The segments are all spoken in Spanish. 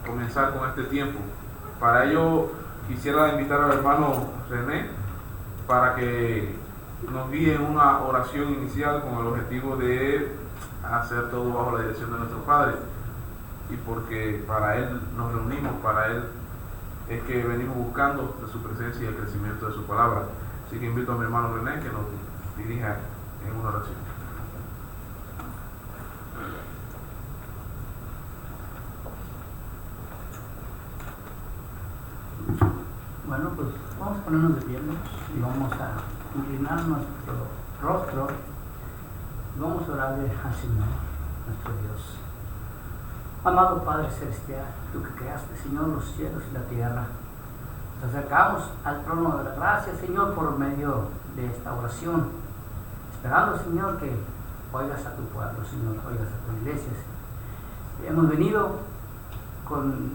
comenzar con este tiempo. Para ello quisiera invitar al hermano René para que nos guíe en una oración inicial con el objetivo de hacer todo bajo la dirección de nuestro Padre, y porque para Él nos reunimos, para Él es que venimos buscando de su presencia y el crecimiento de su palabra. Así que invito a mi hermano René que nos dirija en una oración. Bueno, pues vamos a ponernos de pie, ¿no? Y vamos a inclinar nuestro rostro y vamos a orarle al Señor, nuestro Dios. Amado Padre Celestial, tú que creaste, Señor, los cielos y la tierra, nos acercamos al trono de la gracia, Señor, por medio de esta oración, esperando, Señor, que oigas a tu pueblo, Señor, oigas a tu iglesia. Hemos venido con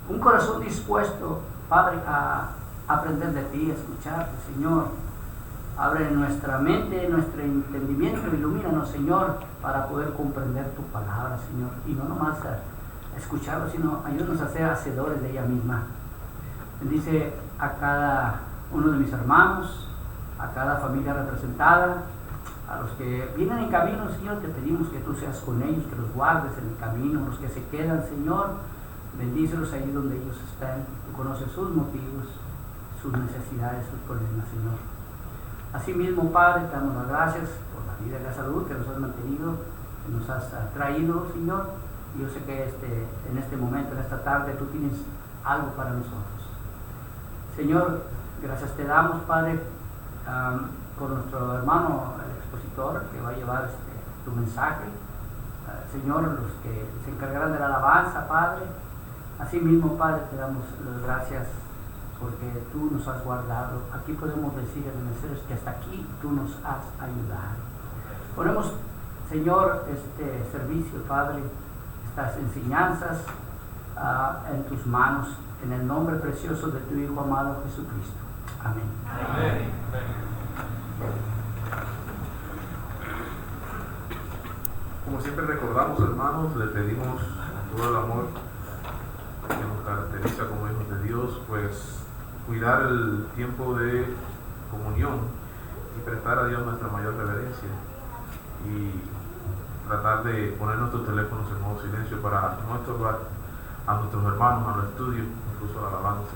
un corazón dispuesto, Padre, a aprender de ti, a escucharte, Señor. Abre nuestra mente, nuestro entendimiento, ilumínanos, Señor, para poder comprender tu palabra, Señor. Y no nomás a escucharlo, sino ayúdanos a ser hacedores de ella misma. Bendice a cada uno de mis hermanos, a cada familia representada, a los que vienen en camino, Señor, te pedimos que tú seas con ellos, que los guardes en el camino, los que se quedan, Señor, bendícelos ahí donde ellos están. Tú conoces sus motivos, sus necesidades, sus problemas, Señor. Asimismo, Padre, te damos las gracias por la vida y la salud que nos has mantenido, que nos has traído, Señor. Y yo sé que en este momento, en esta tarde, tú tienes algo para nosotros. Señor, gracias te damos, Padre, por nuestro hermano, el expositor, que va a llevar tu mensaje. Señor, los que se encargarán de la alabanza, Padre. Asimismo, Padre, te damos las gracias porque tú nos has guardado. Aquí podemos decir en el cielo que hasta aquí tú nos has ayudado. Ponemos, Señor, este servicio, Padre, estas enseñanzas en tus manos, en el nombre precioso de tu Hijo amado Jesucristo. Amén. Amén. Como siempre recordamos, hermanos, le pedimos con todo el amor que nos caracteriza como hijos de Dios, pues cuidar el tiempo de comunión y prestar a Dios nuestra mayor reverencia y tratar de poner nuestros teléfonos en modo silencio para no estorbar a nuestros hermanos, a los estudios, incluso a la alabanza.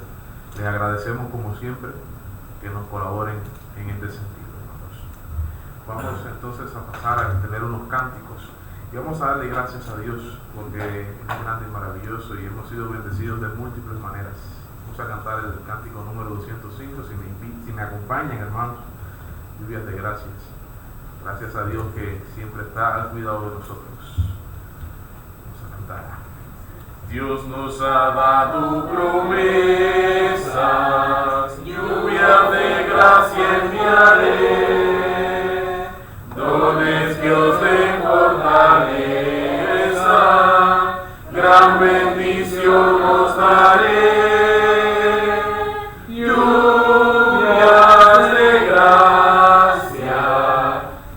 Les agradecemos como siempre que nos colaboren en este sentido, hermanos. Vamos entonces a pasar a tener unos cánticos y vamos a darle gracias a Dios porque es grande y maravilloso y hemos sido bendecidos de múltiples maneras. Vamos a cantar el cántico número 205, si me acompañan, hermanos, lluvias de gracias. Gracias a Dios que siempre está al cuidado de nosotros. Vamos a cantar. Dios nos ha dado promesas, lluvia de gracia enviaré, dones que os den fortaleza, gran bendición os daré. Lluvias de gracia,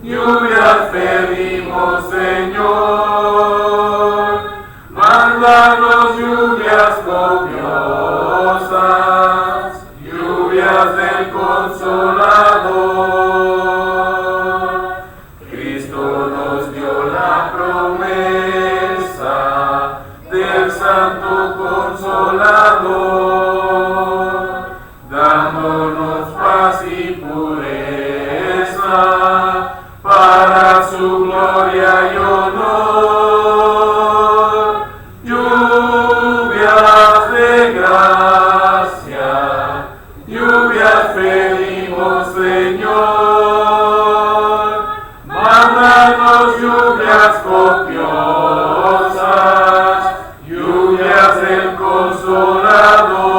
lluvias pedimos, Señor, mándanos lluvias copiosas, lluvias del Consolador. Cristo nos dio la promesa del Santo Consolador, dándonos paz y pureza para su gloria y honor. Lluvias de gracia, lluvias pedimos, Señor, mándanos lluvias copiosas, lluvias del Consolador.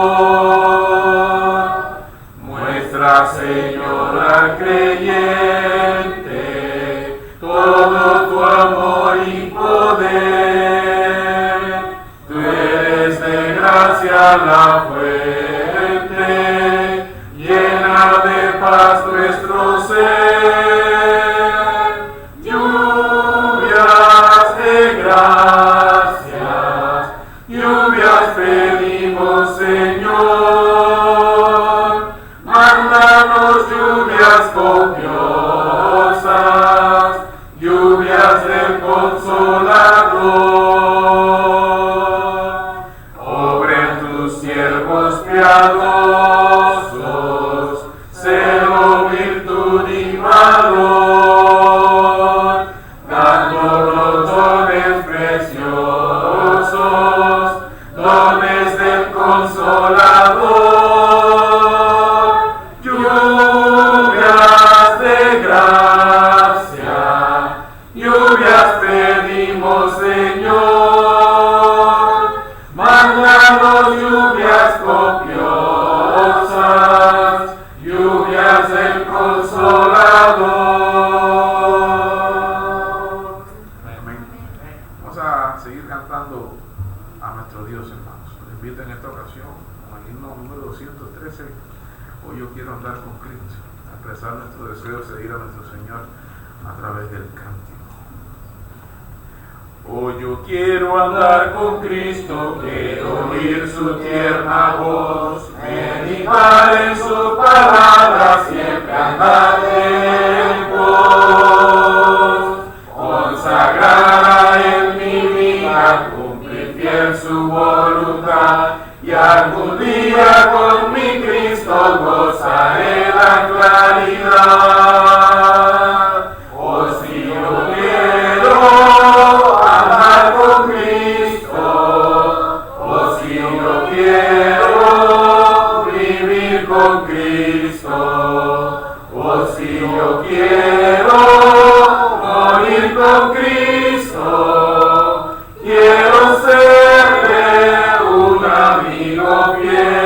Muestra, Señor, al creyente todo tu amor y poder. Tú eres de gracia la fuente, llena de paz nuestro ser. Lluvias de gracias, lluvias Consolador, lluvias de gracia, lluvias pedimos, Señor, mándanos lluvias copiosas, lluvias del Consolador. Amén. Vamos a seguir cantando a nuestro Dios, hermanos. Los invito en esta ocasión, con el himno número 213, hoy yo quiero andar con Cristo, a expresar nuestro deseo de seguir a nuestro Señor a través del cántico. Hoy yo quiero andar con Cristo, quiero oír su tierna voz, meditar en su palabra, siempre andar en pos, consagrada en mi vida, cumplir fiel su voluntad, y algún día con mi Cristo gozaré la claridad. Oh, si yo quiero andar con Cristo, oh, si yo quiero vivir con Cristo, oh, si yo quiero morir con Cristo, quiero serle un amigo fiel.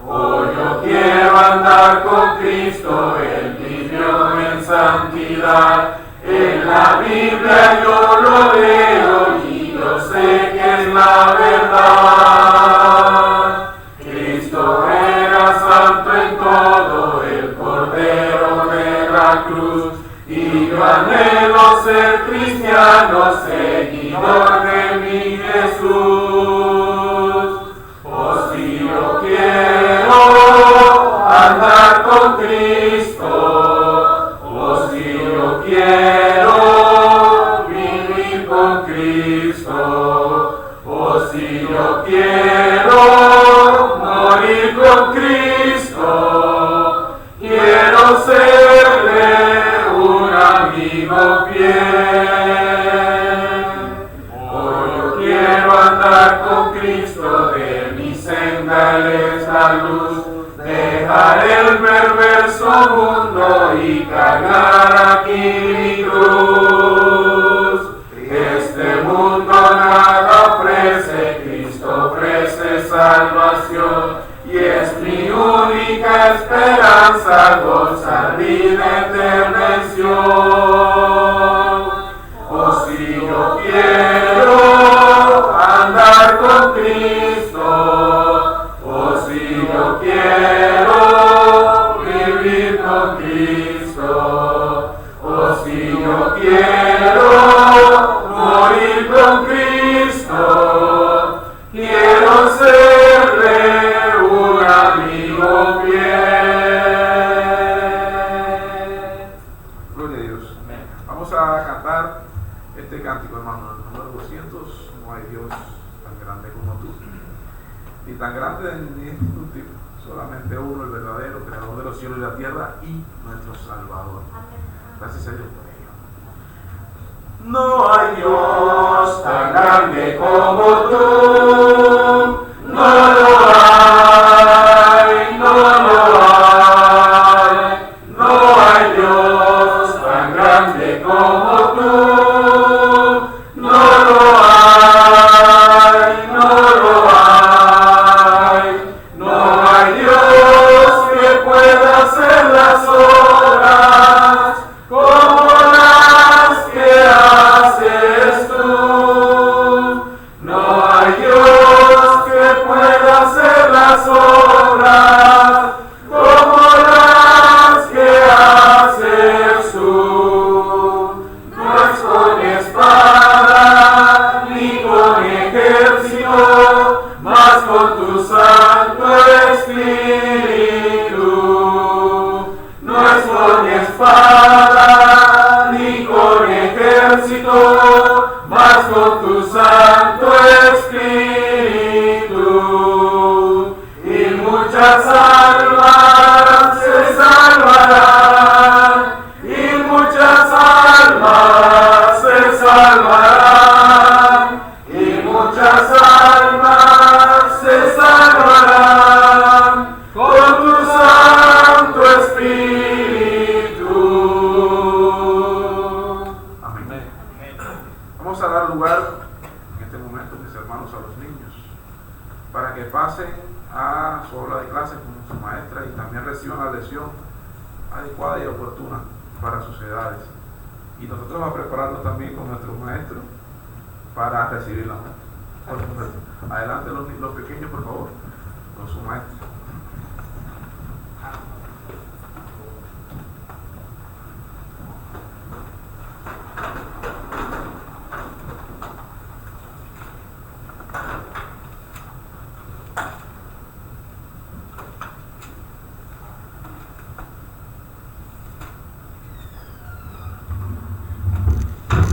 Oh, yo quiero andar con Cristo, Él vivió en santidad. En la Biblia yo lo leo y yo sé que es la verdad. Cristo era santo en todo, el Cordero de la cruz. Y yo anhelo ser cristiano, seguidor de mi Jesús. Oh, si yo quiero andar con Cristo, oh, si yo quiero vivir con Cristo, oh, si yo quiero morir con Cristo, quiero serle un amigo fiel. Oh, yo quiero andar con Cristo, de mi senda Él es la luz, dejar el perverso mundo y cargar aquí mi cruz. Este mundo nada ofrece, Cristo ofrece salvación, y es mi única esperanza gozar vida en intervención. Oh, si yo quiero andar con Cristo, oh, si yo quiero vivir con Cristo, oh, si yo quiero morir con Cristo, quiero serle un amigo fiel. Gloria a Dios. Vamos a cantar este cántico, hermano, el número 200. No hay Dios tan grande como tú, ni tan grande ni inútil, solamente uno, el verdadero creador de los cielos y la tierra y nuestro Salvador. Gracias a Dios por ello. No hay Dios tan grande como tú, no lo hay, no lo hay, no hay Dios tan grande como tú, no lo hay, no lo hay, no hay Dios que pueda hacer las obras como las que haces tú. No hay Dios que pueda hacer las obras como las que haces tú. No es con espada ni con ejército, mas con tu Santo Espíritu. No es con espada ni con ejército, mas con tu Santo Espíritu. Y muchas almas se salvarán, y muchas almas se salvarán, y muchas almas este momento, mis hermanos, a los niños, para que pasen a su aula de clase con su maestra y también reciban la lección adecuada y oportuna para sus edades. Y nosotros vamos preparando también con nuestros maestros para recibirla. Por supuesto. Adelante los pequeños, por favor, con su maestro.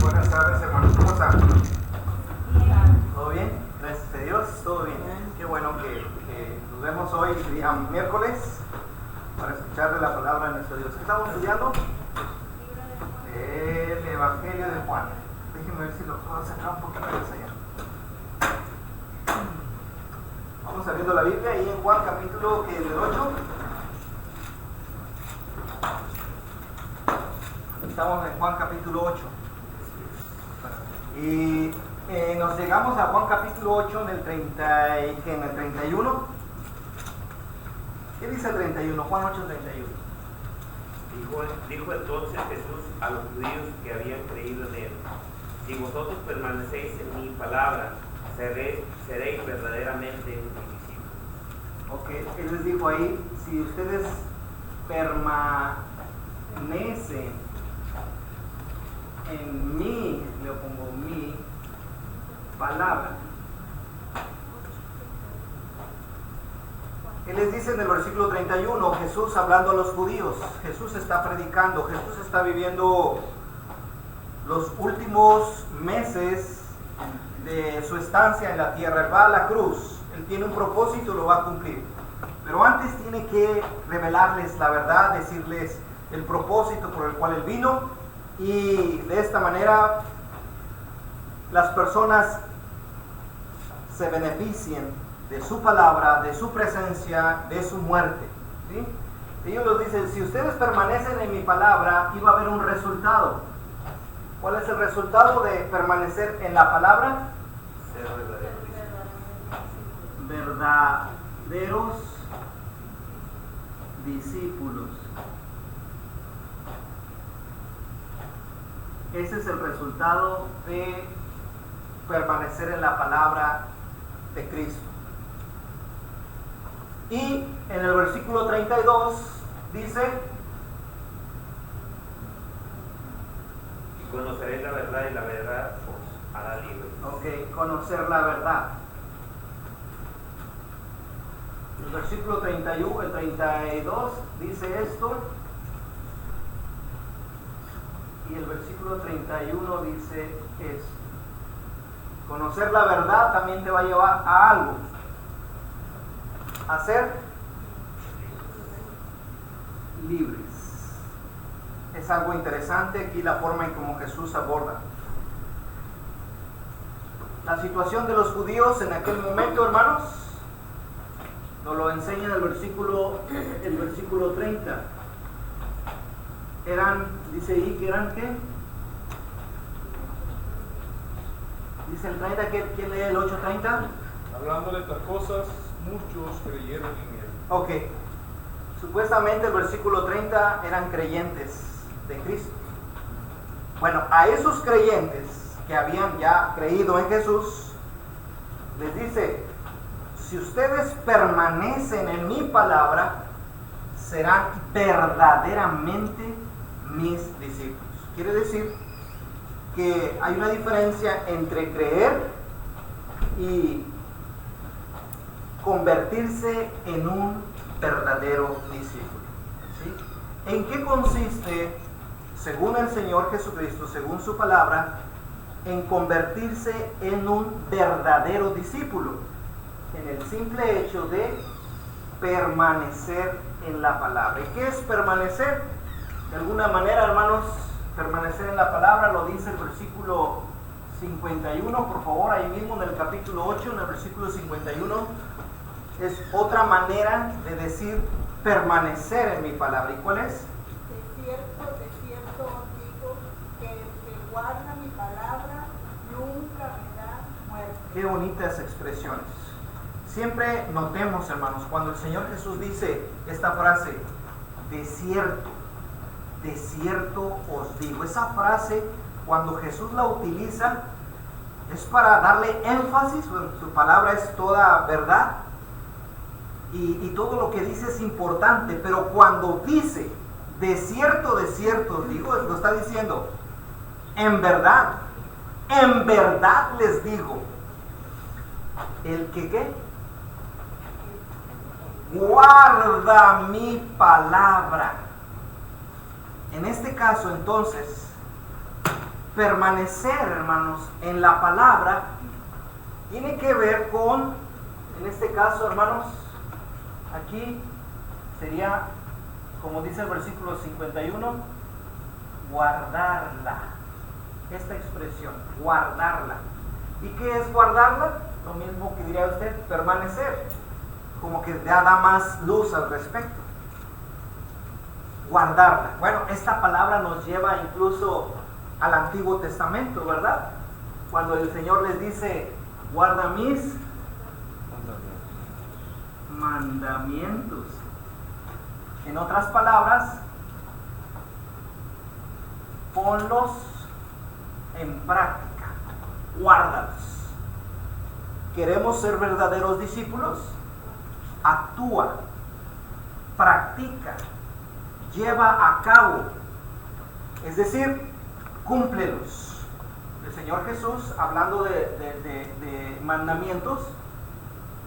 Buenas tardes, hermanos. ¿Cómo están? ¿Todo bien? Gracias a Dios, todo bien. Qué bueno que nos vemos hoy, día miércoles, para escuchar de la palabra de nuestro Dios. ¿Qué estamos estudiando? El Evangelio de Juan. Déjenme ver si lo puedo sacar un poquito más allá. Vamos abriendo la Biblia ahí en Juan capítulo 8. Estamos en Juan capítulo 8. Y nos llegamos a Juan capítulo 8 en el 31. ¿Qué dice el 31? Juan 8, 31. Dijo entonces Jesús a los judíos que habían creído en él: si vosotros permanecéis en mi palabra, seréis verdaderamente mis discípulos. Ok, él les dijo ahí, si ustedes permanecen en mí, le pongo mi palabra. Él les dice en el versículo 31, Jesús hablando a los judíos, Jesús está predicando, Jesús está viviendo los últimos meses de su estancia en la tierra. Él va a la cruz, él tiene un propósito y lo va a cumplir. Pero antes tiene que revelarles la verdad, decirles el propósito por el cual él vino, y de esta manera las personas se beneficien de su palabra, de su presencia, de su muerte, ¿sí? Ellos nos dicen, si ustedes permanecen en mi palabra, iba a haber un resultado. ¿Cuál es el resultado de permanecer en la palabra? Ser Verdaderos discípulos. Ese es el resultado de permanecer en la palabra de Cristo. Y en el versículo 32 dice: conoceréis la verdad y la verdad os hará libres. ok, conocer la verdad. El versículo 31, el 32 dice esto, y el versículo 31 dice esto. Conocer la verdad también te va a llevar a algo. A ser libres. Es algo interesante aquí la forma en cómo Jesús aborda la situación de los judíos en aquel momento, hermanos. Nos lo enseña en el versículo 30. Dice ahí que eran ¿qué? Dice el 30, ¿quién lee el 8:30? Hablándole estas cosas, muchos creyeron en él. Ok. Supuestamente el versículo 30 eran creyentes de Cristo. Bueno, a esos creyentes que habían ya creído en Jesús, les dice: si ustedes permanecen en mi palabra, serán verdaderamente mis discípulos. Quiere decir que hay una diferencia entre creer y convertirse en un verdadero discípulo, ¿sí? ¿En qué consiste, según el Señor Jesucristo, según su palabra, en convertirse en un verdadero discípulo? En el simple hecho de permanecer en la palabra. ¿Y qué es permanecer? De alguna manera, hermanos, permanecer en la palabra lo dice el versículo 51, por favor, ahí mismo en el capítulo 8, en el versículo 51, es otra manera de decir permanecer en mi palabra. ¿Y cuál es? De cierto os digo que el que guarda mi palabra nunca verá muerte. Qué bonitas expresiones. Siempre notemos, hermanos, cuando el Señor Jesús dice esta frase, de cierto os digo. Esa frase, cuando Jesús la utiliza, es para darle énfasis. Bueno, su palabra es toda verdad y todo lo que dice es importante, pero cuando dice de cierto os digo, lo está diciendo en verdad les digo, el que ¿qué? Guarda mi palabra. En este caso, entonces, permanecer, hermanos, en la palabra tiene que ver con, en este caso, hermanos, aquí sería, como dice el versículo 51, guardarla. Esta expresión, guardarla. ¿Y qué es guardarla? Lo mismo que diría usted, permanecer. Como que ya da más luz al respecto. Guardarla. Bueno, esta palabra nos lleva incluso al Antiguo Testamento, ¿verdad? Cuando el Señor les dice, guarda mis mandamientos. En otras palabras, ponlos en práctica, guárdalos. ¿Queremos ser verdaderos discípulos? Actúa, practica, lleva a cabo, es decir, cúmplelos. El Señor Jesús, hablando de mandamientos,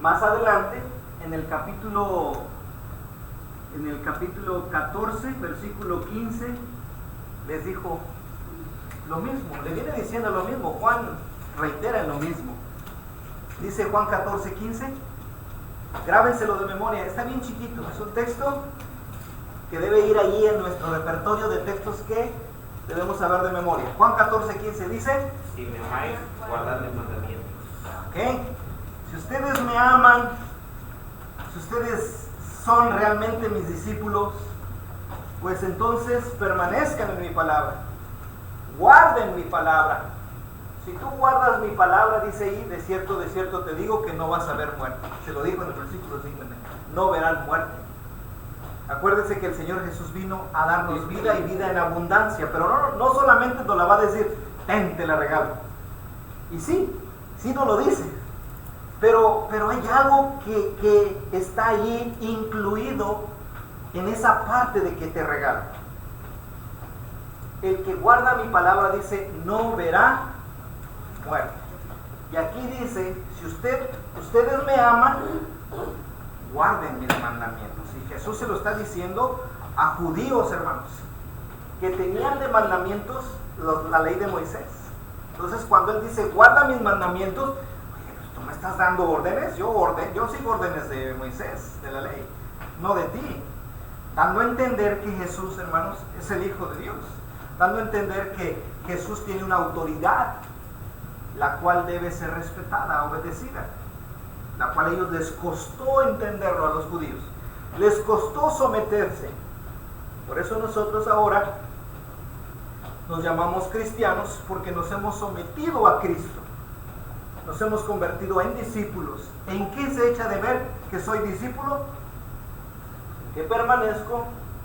más adelante, en el capítulo 14, versículo 15, les dijo lo mismo, le viene diciendo lo mismo. Juan reitera lo mismo. Dice Juan 14, 15, grábenselo de memoria, está bien chiquito, es un texto que debe ir allí en nuestro repertorio de textos que debemos saber de memoria. Juan 14, 15 dice, si me amáis, guardad mis mandamientos. ¿Ok? Si ustedes me aman, si ustedes son realmente mis discípulos, pues entonces permanezcan en mi palabra, guarden mi palabra. Si tú guardas mi palabra, dice ahí, de cierto te digo que no vas a ver muerte. Se lo dijo en el versículo 5, no verán muerte. Acuérdense que el Señor Jesús vino a darnos vida y vida en abundancia, pero no solamente nos la va a decir, te la regalo. Y sí nos lo dice, pero hay algo que está allí incluido en esa parte de que te regalo. El que guarda mi palabra, dice, no verá muerte. Y aquí dice, si ustedes me aman, guarden mis mandamientos. Y Jesús se lo está diciendo a judíos, hermanos, que tenían de mandamientos la ley de Moisés. Entonces, cuando él dice, guarda mis mandamientos, oye, pues tú me estás dando órdenes, yo sigo órdenes de Moisés, de la ley, no de ti. Dando a entender que Jesús, hermanos, es el Hijo de Dios. Dando a entender que Jesús tiene una autoridad, la cual debe ser respetada, obedecida, la cual a ellos les costó entenderlo, a los judíos, les costó someterse. Por eso nosotros ahora nos llamamos cristianos, porque nos hemos sometido a Cristo, nos hemos convertido en discípulos. ¿En qué se echa de ver que soy discípulo? En que permanezco,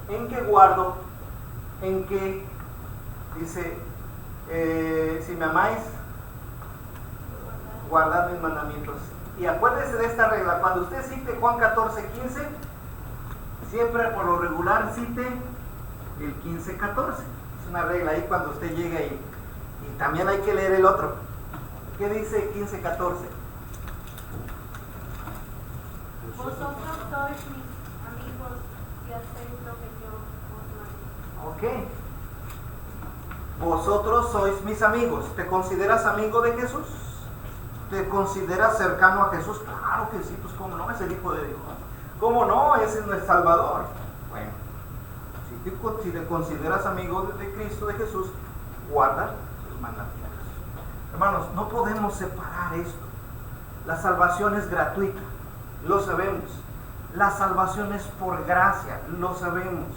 en que guardo, en que dice, si me amáis, guardad mis mandamientos. Y acuérdese de esta regla, cuando usted cite Juan 14, 15, siempre por lo regular cite el 15, 14. Es una regla ahí cuando usted llega y también hay que leer el otro. ¿Qué dice 15, 14? Vosotros sois mis amigos y hacéis lo que yo os mando. Ok. Vosotros sois mis amigos. ¿Te consideras amigo de Jesús? ¿Te consideras cercano a Jesús? Claro que sí, pues cómo no, es el Hijo de Dios. ¿Cómo no? Ese es nuestro Salvador. Bueno, si te consideras amigo de Cristo, de Jesús, guarda sus mandamientos. Hermanos, no podemos separar esto. La salvación es gratuita, lo sabemos. La salvación es por gracia, lo sabemos.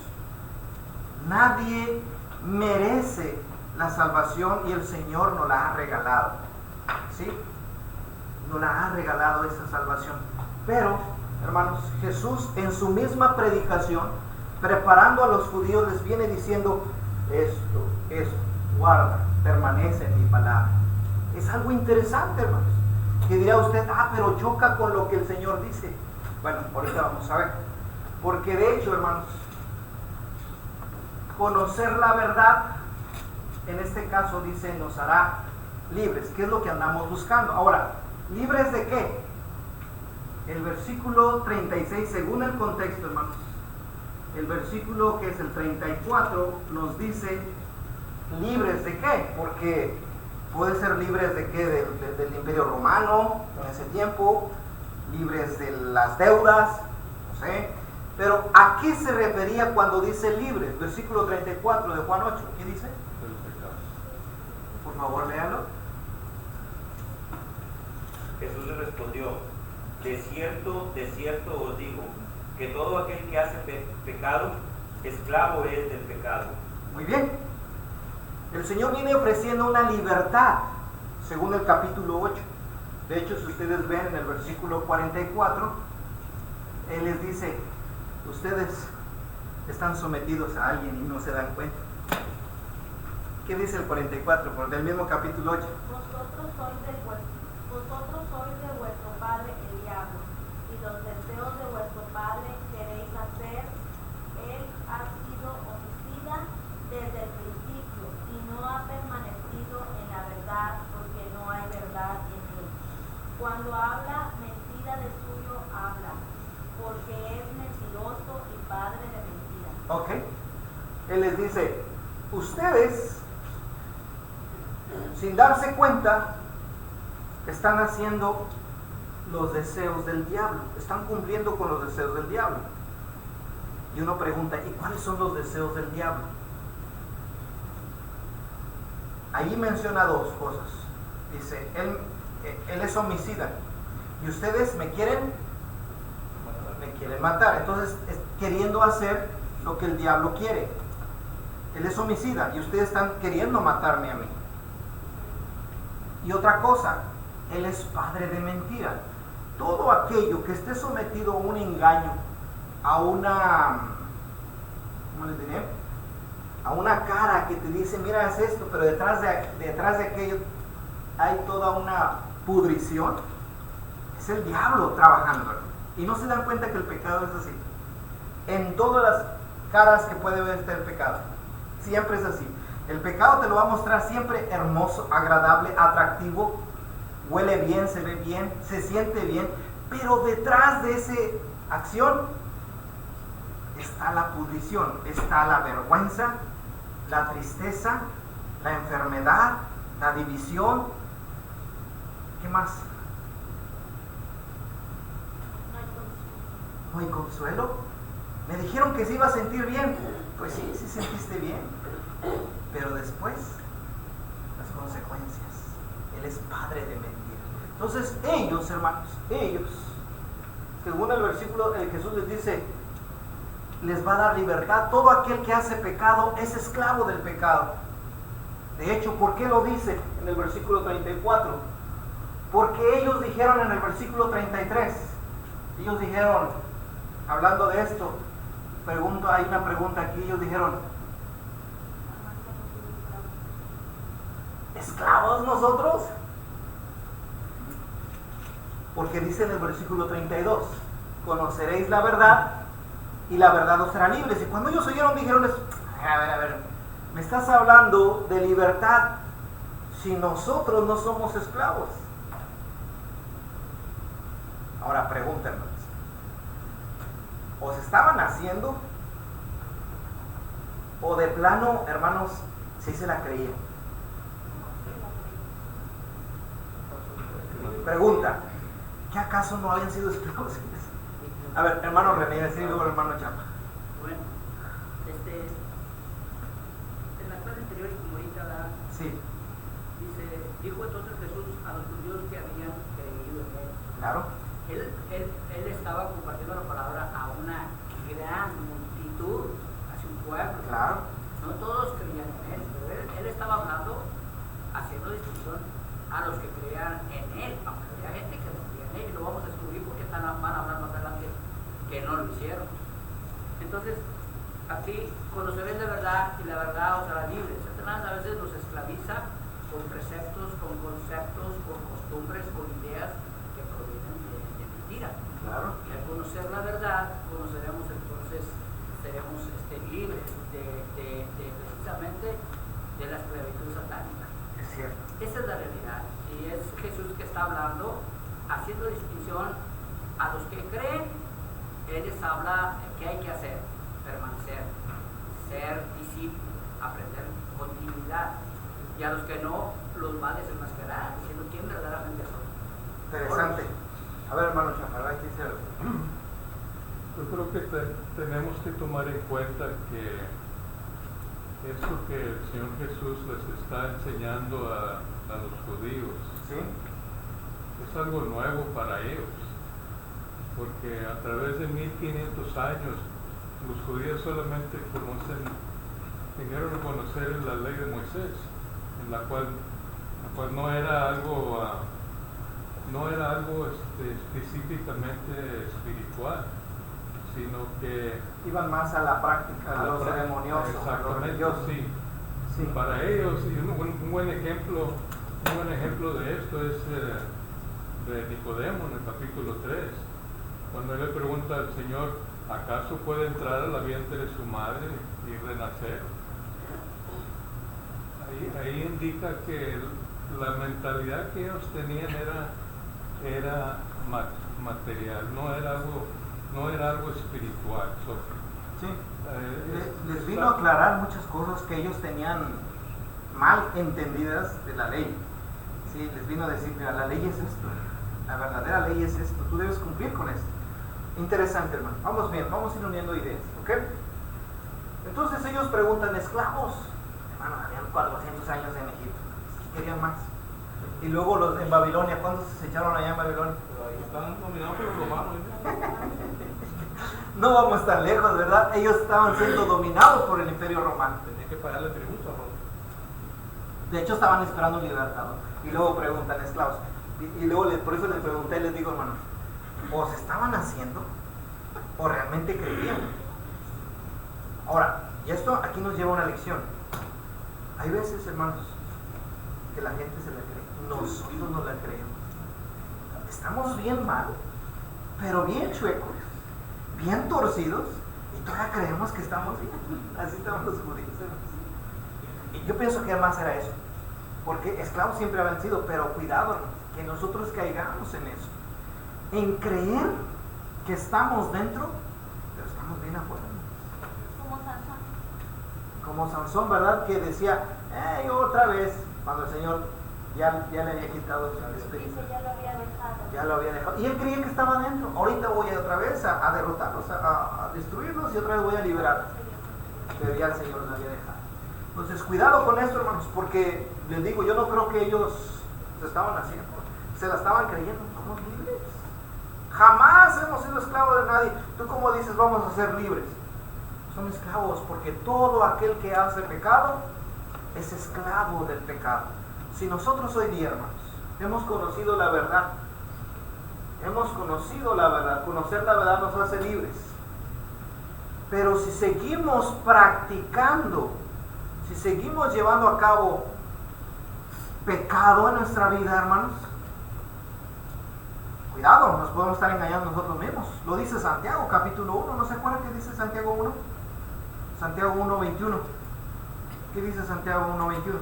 Nadie merece la salvación y el Señor nos la ha regalado. ¿Sí? nos la ha regalado esa salvación. Pero, hermanos, Jesús en su misma predicación, preparando a los judíos, les viene diciendo esto, guarda, permanece en mi palabra. Es algo interesante, hermanos, que dirá usted, pero choca con lo que el Señor dice. Bueno, ahorita vamos a ver. Porque de hecho, hermanos, conocer la verdad, en este caso dice, nos hará libres. ¿Qué es lo que andamos buscando? Ahora, ¿libres de qué? El versículo 36, según el contexto, hermanos, el versículo que es el 34, nos dice, ¿libres de qué? Porque puede ser libres de qué, del imperio romano en ese tiempo, libres de las deudas, no sé. Pero ¿a qué se refería cuando dice libres? Versículo 34 de Juan 8, ¿qué dice? Por favor, léalo. Jesús le respondió, de cierto os digo, que todo aquel que hace pecado, esclavo es del pecado. Muy bien. El Señor viene ofreciendo una libertad, según el capítulo 8. De hecho, si ustedes ven en el versículo 44, Él les dice, ustedes están sometidos a alguien y no se dan cuenta. ¿Qué dice el 44? Por del mismo capítulo 8. Vosotros sois de vuestro padre el diablo, y los deseos de vuestro padre queréis hacer. Él ha sido homicida desde el principio y no ha permanecido en la verdad, porque no hay verdad en él. Cuando habla mentira de suyo habla, porque es mentiroso y padre de mentira. Ok. Él les dice, ustedes, sin darse cuenta, están haciendo los deseos del diablo, están cumpliendo con los deseos del diablo. Y uno pregunta, ¿y cuáles son los deseos del diablo? Allí menciona dos cosas. Dice, él es homicida y ustedes me quieren matar. Entonces, queriendo hacer lo que el diablo quiere. Él es homicida y ustedes están queriendo matarme a mí. Y otra cosa, Él es padre de mentira. Todo aquello que esté sometido a un engaño, a una, ¿cómo les diré? A una cara que te dice, mira, haz esto, pero detrás de aquello hay toda una pudrición. Es el diablo trabajando. Y no se dan cuenta que el pecado es así. En todas las caras que puede ver el pecado. Siempre es así. El pecado te lo va a mostrar siempre hermoso, agradable, atractivo, huele bien, se ve bien, se siente bien, pero detrás de esa acción está la pudrición, está la vergüenza, la tristeza, la enfermedad, la división. ¿Qué más? No hay consuelo. Me dijeron que se iba a sentir bien. Pues sí, sí sentiste bien. Pero después, las consecuencias. Él es padre de mentira. Entonces ellos, hermanos, según el versículo, Jesús les dice, les va a dar libertad. Todo aquel que hace pecado es esclavo del pecado. De hecho, ¿por qué lo dice en el versículo 34? Porque ellos dijeron en el versículo 33, ellos dijeron, hablando de esto, hay una pregunta aquí, ellos dijeron, ¿esclavos nosotros? Porque dice en el versículo 32, conoceréis la verdad y la verdad os hará libres. Y cuando ellos oyeron, dijeron, a ver, me estás hablando de libertad si nosotros no somos esclavos. Ahora pregúntenos, ¿os estaban haciendo? ¿O de plano, hermanos, sí se la creían? Pregunta, ¿qué acaso no habían sido esclavos? A ver, hermano René, así luego el hermano Chapa. Bueno, en la clase anterior, como ahorita Sí. dijo entonces Jesús a los judíos que habían creído en él. Claro. Él estaba compartiendo la palabra a una gran multitud, a su pueblo. Claro. No todos creían en él, pero él estaba hablando, haciendo distinción a los que creían en él, aunque había gente que van a hablar más adelante que no lo hicieron. Entonces, aquí conoceréis la verdad y la verdad os hará libres. Satanás a veces nos esclaviza con preceptos, con conceptos, con costumbres, con ideas que provienen de mentira. Claro. Y al conocer la verdad, conoceremos entonces, seremos libres precisamente de la esclavitud satánica. Es cierto. Esa es la realidad. Y es Jesús que está hablando, haciendo distinción a los que creen. Él les habla qué hay que hacer: permanecer, ser discípulo, aprender continuidad. Y a los que no, los va a desenmascarar, diciendo quién verdaderamente son. Interesante. A ver, hermano Chaparral, ¿qué dice algo? Yo creo que tenemos que tomar en cuenta que esto que el Señor Jesús les está enseñando a los judíos, ¿Sí? es algo nuevo para ellos, porque a través de 1500 años los judíos solamente vinieron a conocer la ley de Moisés, en la cual no era algo específicamente espiritual, sino que Iban más a la práctica, a lo ceremonioso, a lo exactamente, religioso. sí. Sí. Para ellos, y un buen ejemplo de esto es de Nicodemo en el capítulo 3, cuando él le pregunta al Señor: ¿acaso puede entrar al vientre de su madre y renacer? Ahí indica que la mentalidad que ellos tenían era material, no era algo espiritual. Sí. Les vino a aclarar muchas cosas que ellos tenían mal entendidas de la ley. Sí, les vino a decir: mira, la ley es esto, la verdadera ley es esto, tú debes cumplir con esto. Interesante, hermano. Vamos bien, vamos a ir uniendo ideas, ¿ok? Entonces ellos preguntan: esclavos, hermano, habían 400 años en Egipto, ¿qué querían más? Y luego los en Babilonia, ¿cuántos se echaron allá en Babilonia? Pero ahí están dominados por los romanos. No vamos tan lejos, ¿verdad? Ellos estaban siendo dominados por el Imperio Romano. Tenían que pagarle tributo a Roma. De hecho, estaban esperando un libertador. Y luego preguntan: esclavos. Y luego por eso les pregunté, les digo, hermanos, ¿o se estaban haciendo o realmente creían? Ahora, y esto aquí nos lleva a una lección. Hay veces, hermanos, que la gente se la cree. Nosotros no la creemos. Estamos bien mal, pero bien chuecos, bien torcidos, y todavía creemos que estamos bien. Así estaban los judíos. Y yo pienso que además era eso, porque esclavos siempre habían sido, pero cuidado, hermanos, que nosotros caigamos en eso, en creer que estamos dentro, pero estamos bien afuera. Como Sansón. Como Sansón, ¿verdad? Que decía: otra vez, cuando el Señor ya le había quitado su espíritu. Dice, ya lo había dejado. Ya lo había dejado. Y él creía que estaba dentro. Ahorita voy otra vez a derrotarlos, a destruirlos, y otra vez voy a liberar. Pero ya el Señor los había dejado. Entonces, cuidado con esto, hermanos, porque les digo, yo no creo que ellos se estaban haciendo. Se la estaban creyendo. Somos libres. Jamás hemos sido esclavos de nadie. ¿Tú cómo dices vamos a ser libres? Son esclavos, porque todo aquel que hace pecado es esclavo del pecado. Si nosotros hoy día, hermanos, hemos conocido la verdad, conocer la verdad nos hace libres. Pero si seguimos practicando, si seguimos llevando a cabo pecado en nuestra vida, hermanos, cuidado, nos podemos estar engañando nosotros mismos. Lo dice Santiago, capítulo 1, ¿no se acuerdan qué dice Santiago 1? Santiago 1:21. ¿Qué dice Santiago 1:21?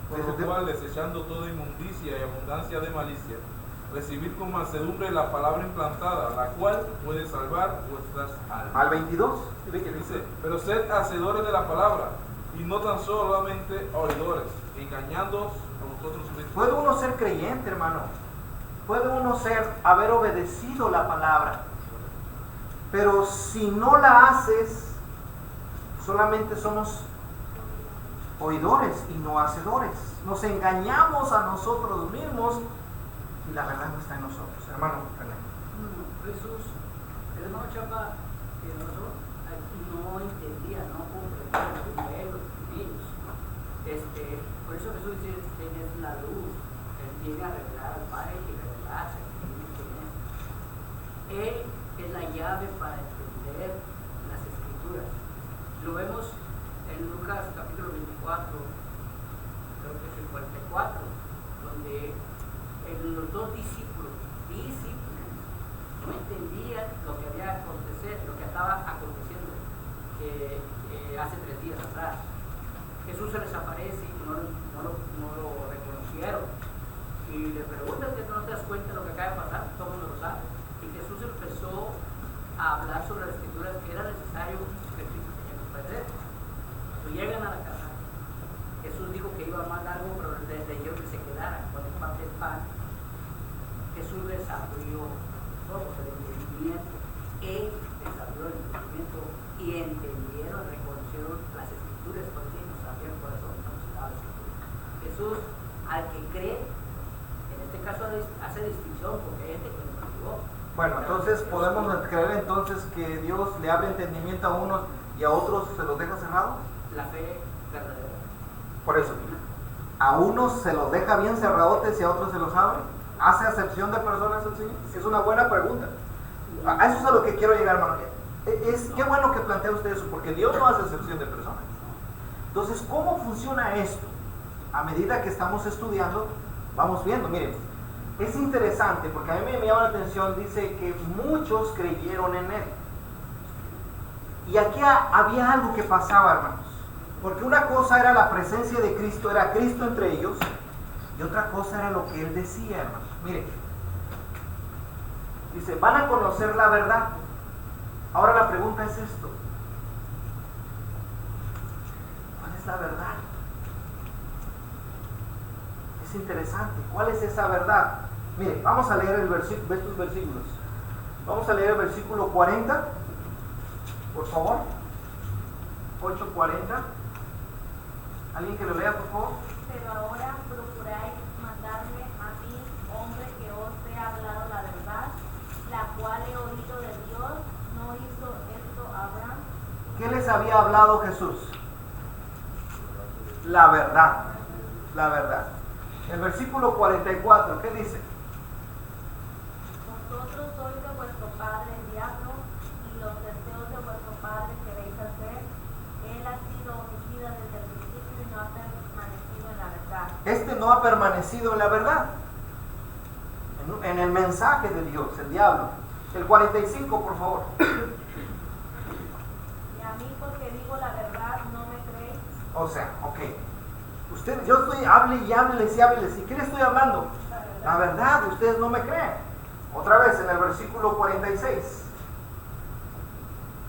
Por lo cual, desechando toda inmundicia y abundancia de malicia, recibid con mansedumbre la palabra implantada, la cual puede salvar vuestras almas. Al 22. Dice: pero sed hacedores de la palabra, y no tan solamente oidores, engañándoos a vosotros mismos. Puede uno ser creyente, hermano. Puede uno haber obedecido la palabra. Pero si no la haces, solamente somos oidores y no hacedores. Nos engañamos a nosotros mismos y la verdad no está en nosotros. Hermano René. Jesús, el hermano Chapa, no entendía, no comprendía los primeros niños. Por eso Jesús dice: tienes la luz, Él viene a revelar al Padre y revelarse quién es. llave para entender las Escrituras. Lo vemos en Lucas capítulo 24, creo que es el 44, donde los dos discípulos no entendían lo que estaba aconteciendo hace 3 días atrás. Jesús se les aparece y no lo reconocieron. Y le preguntan que no te das cuenta de lo que acaba de pasar, todo el mundo lo sabe. Y Jesús empezó a hablar sobre las Escrituras que era necesario que Cristo tenía que perder. Cuando llegan a la casa, Jesús dijo que iba más largo, pero les dijo que se quedaran. Cuando parte el pan, Jesús les abrió todos el entendimiento. Él les abrió el entendimiento y entendieron, reconocieron las Escrituras, porque ellos sabían por eso no estaba la Escritura. Jesús, al que cree, en este caso hace distinción, porque hay gente que no creyó. Bueno, entonces podemos creer entonces que Dios le abre entendimiento a unos y a otros se los deja cerrados. La fe verdadera. Por eso, a unos se los deja bien cerradotes y a otros se los abre. ¿Hace acepción de personas el Señor? Es una buena pregunta. A eso es a lo que quiero llegar, hermano. Qué bueno que plantea usted eso, porque Dios no hace acepción de personas. Entonces, ¿cómo funciona esto? A medida que estamos estudiando, vamos viendo. Miren, es interesante porque a mí me llama la atención, dice que muchos creyeron en Él. Y aquí había algo que pasaba, hermanos. Porque una cosa era la presencia de Cristo, era Cristo entre ellos, y otra cosa era lo que Él decía, hermanos. Miren, dice, van a conocer la verdad. Ahora la pregunta es esto: ¿cuál es la verdad? Es interesante, ¿cuál es esa verdad? Miren, vamos a leer estos versículos. Vamos a leer el versículo 40, por favor. 8:40. ¿Alguien que lo lea, por favor? Pero ahora procuráis mandarme a mí, hombre, que os he hablado la verdad, la cual he oído de Dios. ¿No hizo esto Abraham? ¿Qué les había hablado Jesús? La verdad. La verdad. El versículo 44, ¿qué dice? Vosotros sois de vuestro padre el diablo, y los deseos de vuestro padre queréis hacer. Él ha sido homicida desde el principio y no ha permanecido en la verdad. Este no ha permanecido en la verdad, en el mensaje de Dios, el diablo. El 45, por favor. Y a mí, porque digo la verdad, no me creéis. O sea, ok. Yo estoy, hábleles y hábleles. ¿Y qué le estoy hablando? La verdad, ustedes no me creen. Otra vez, en el versículo 46.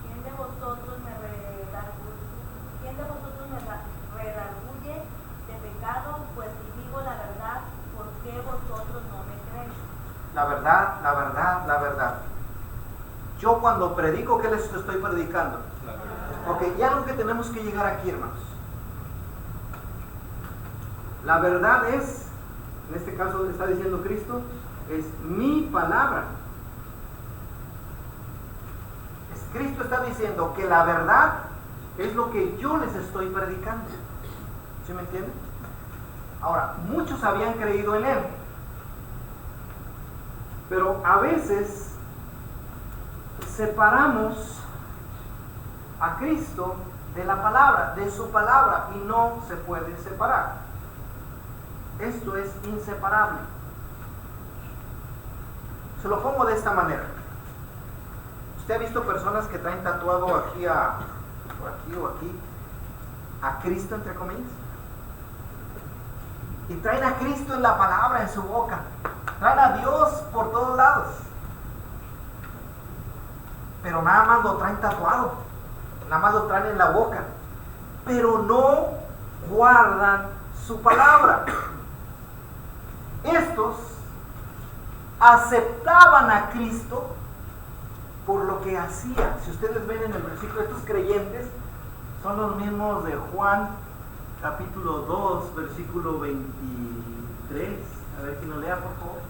¿Quién de vosotros me redarguye de pecado? Pues si digo la verdad, ¿por qué vosotros no me creéis? La verdad, la verdad, la verdad. Yo cuando predico, ¿qué les estoy predicando? Ok, y algo que tenemos que llegar aquí, hermanos. La verdad es, en este caso está diciendo Cristo, es mi palabra. Cristo está diciendo que la verdad es lo que yo les estoy predicando. ¿Sí me entienden? Ahora, muchos habían creído en Él, pero a veces separamos a Cristo de la palabra, de su palabra, y no se puede separar. Esto es inseparable. Se lo pongo de esta manera. ¿Usted ha visto personas que traen tatuado aquí por aquí o aquí, a Cristo entre comillas? Y traen a Cristo en la palabra, en su boca. Traen a Dios por todos lados. Pero nada más lo traen tatuado. Nada más lo traen en la boca. Pero no guardan su palabra. Estos aceptaban a Cristo por lo que hacía. Si ustedes ven en el versículo, estos creyentes son los mismos de Juan capítulo 2 versículo 23. A ver si nos lea, por favor.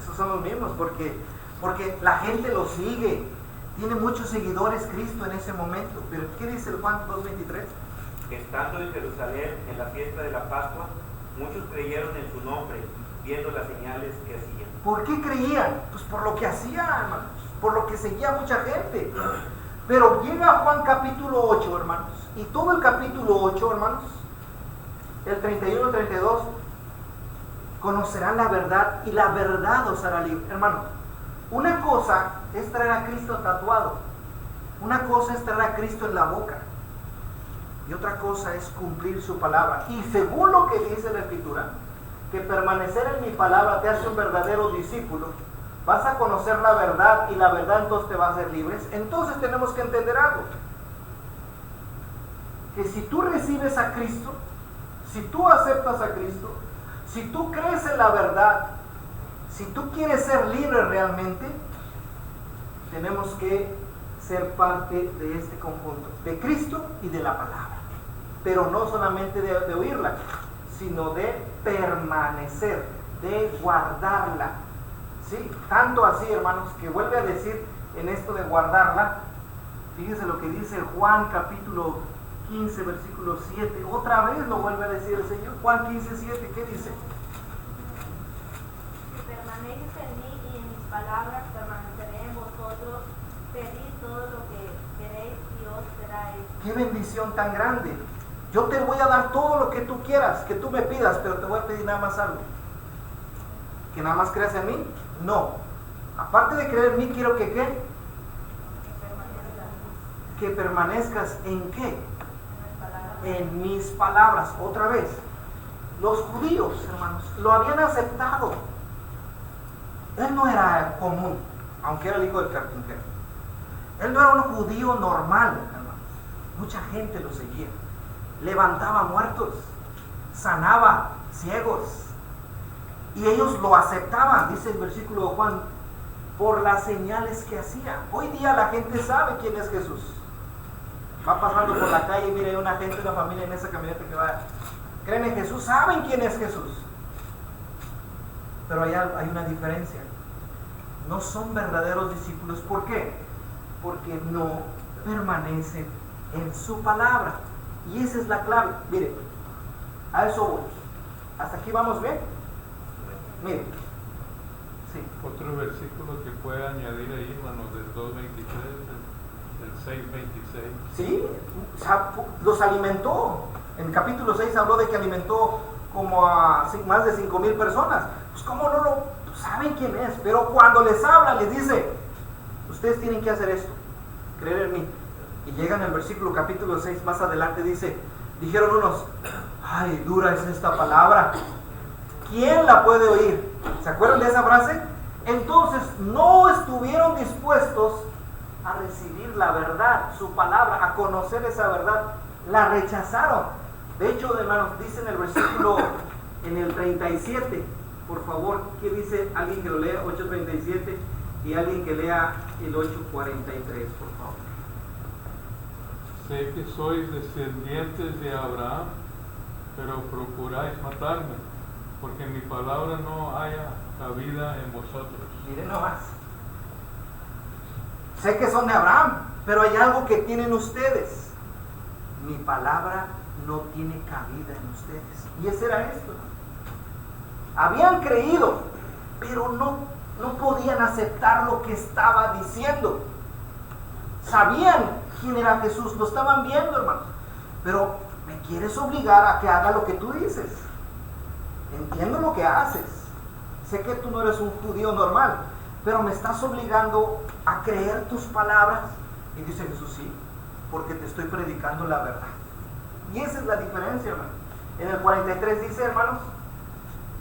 Esos son los mismos porque la gente lo sigue. Tiene muchos seguidores Cristo en ese momento. Pero ¿qué dice el Juan 2:23? Estando en Jerusalén en la fiesta de la Pascua, muchos creyeron en su nombre, viendo las señales que hacían. ¿Por qué creían? Pues por lo que hacían, hermanos. por lo que seguía mucha gente. Pero llega Juan capítulo 8, hermanos, y todo el capítulo 8, hermanos, el 31 y 32, conocerán la verdad y la verdad os hará libre. Hermano, una cosa es traer a Cristo tatuado, una cosa es traer a Cristo en la boca, y otra cosa es cumplir su palabra. Y según lo que dice la Escritura, que permanecer en mi palabra te hace un verdadero discípulo, vas a conocer la verdad y la verdad entonces te va a hacer libres. Entonces tenemos que entender algo, que si tú recibes a Cristo, si tú aceptas a Cristo, si tú crees en la verdad, si tú quieres ser libre realmente, tenemos que ser parte de este conjunto, de Cristo y de la palabra. Pero no solamente de oírla, sino de permanecer, de guardarla. ¿Sí? Tanto así, hermanos, que vuelve a decir en esto de guardarla. Fíjense lo que dice Juan capítulo 15, versículo 7. Otra vez lo vuelve a decir el Señor. Juan 15, 7, ¿qué dice? Si permaneces en mí y en mis palabras, permaneceré en vosotros. Pedid todo lo que queréis y os será hecho. ¡Qué bendición tan grande! Yo te voy a dar todo lo que tú quieras, que tú me pidas, pero te voy a pedir nada más algo. ¿Que nada más creas en mí? No. Aparte de creer en mí, quiero que ¿qué? Que permanezcas en ¿qué? En mis palabras. Otra vez, los judíos, hermanos, lo habían aceptado. Él no era común, aunque era el hijo del carpintero. Él no era un judío normal, hermanos. Mucha gente lo seguía. Levantaba muertos, sanaba ciegos, y ellos lo aceptaban, dice el versículo de Juan, por las señales que hacía. Hoy día la gente sabe quién es Jesús. Va pasando por la calle y mira, hay una gente, una familia en esa camioneta que va, creen en Jesús, saben quién es Jesús. Pero hay una diferencia. No son verdaderos discípulos. ¿Por qué? Porque no permanecen en su palabra. Y esa es la clave. Mire, a eso voy. ¿Hasta aquí vamos bien? Mire. Sí. Otro versículo que puede añadir ahí, hermanos, del 2.23, del 6.26. Sí, los alimentó. En el capítulo 6 habló de que alimentó como a más de 5,000 personas. Pues cómo no lo saben quién es, pero cuando les habla, les dice, ustedes tienen que hacer esto, creer en mí. Y llegan al versículo capítulo 6, más adelante dice, dijeron unos, ay, dura es esta palabra, ¿quién la puede oír? ¿Se acuerdan de esa frase? Entonces no estuvieron dispuestos a recibir la verdad, su palabra, a conocer esa verdad, la rechazaron. De hecho, hermanos, dice en el versículo, en el 37, por favor, ¿qué dice? Alguien que lo lea, 8:37, y alguien que lea el 8:43, por favor. Sé que sois descendientes de Abraham, pero procuráis matarme, porque mi palabra no haya cabida en vosotros. Miren nomás. Sé que son de Abraham, pero hay algo que tienen ustedes. Mi palabra no tiene cabida en ustedes. Y ese era esto. Habían creído, pero no podían aceptar lo que estaba diciendo. Sabían quién era Jesús, lo estaban viendo, hermanos. Pero me quieres obligar a que haga lo que tú dices. Entiendo lo que haces. Sé que tú no eres un judío normal, pero me estás obligando a creer tus palabras. Y dice Jesús, sí, porque te estoy predicando la verdad. Y esa es la diferencia, hermano. En el 43 dice, hermanos,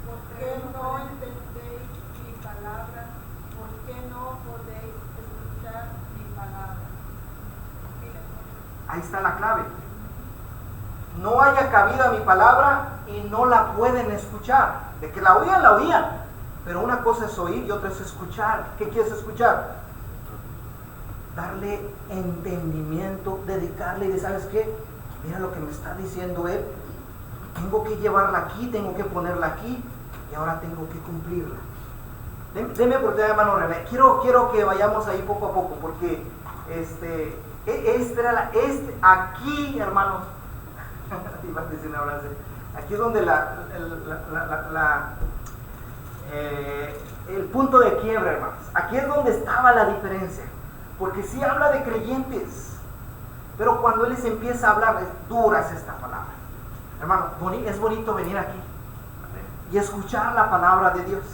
¿por qué no entendéis mi palabra? ¿Por qué no podéis escuchar mi palabra? ahí está la clave. No haya cabida mi palabra y no la pueden escuchar. De que la oían. Pero una cosa es oír y otra es escuchar. ¿Qué quieres escuchar? Darle entendimiento, dedicarle y ¿sabes qué? Mira lo que me está diciendo él. Tengo que llevarla aquí, tengo que ponerla aquí y ahora tengo que cumplirla. Deme oportunidad, hermano René. Quiero que vayamos ahí poco a poco porque aquí, hermanos, iba a decir una frase, aquí es donde el punto de quiebra, hermanos. Aquí es donde estaba la diferencia. Porque sí habla de creyentes, pero cuando Él les empieza a hablar, es dura esta palabra. Hermano, es bonito venir aquí y escuchar la palabra de Dios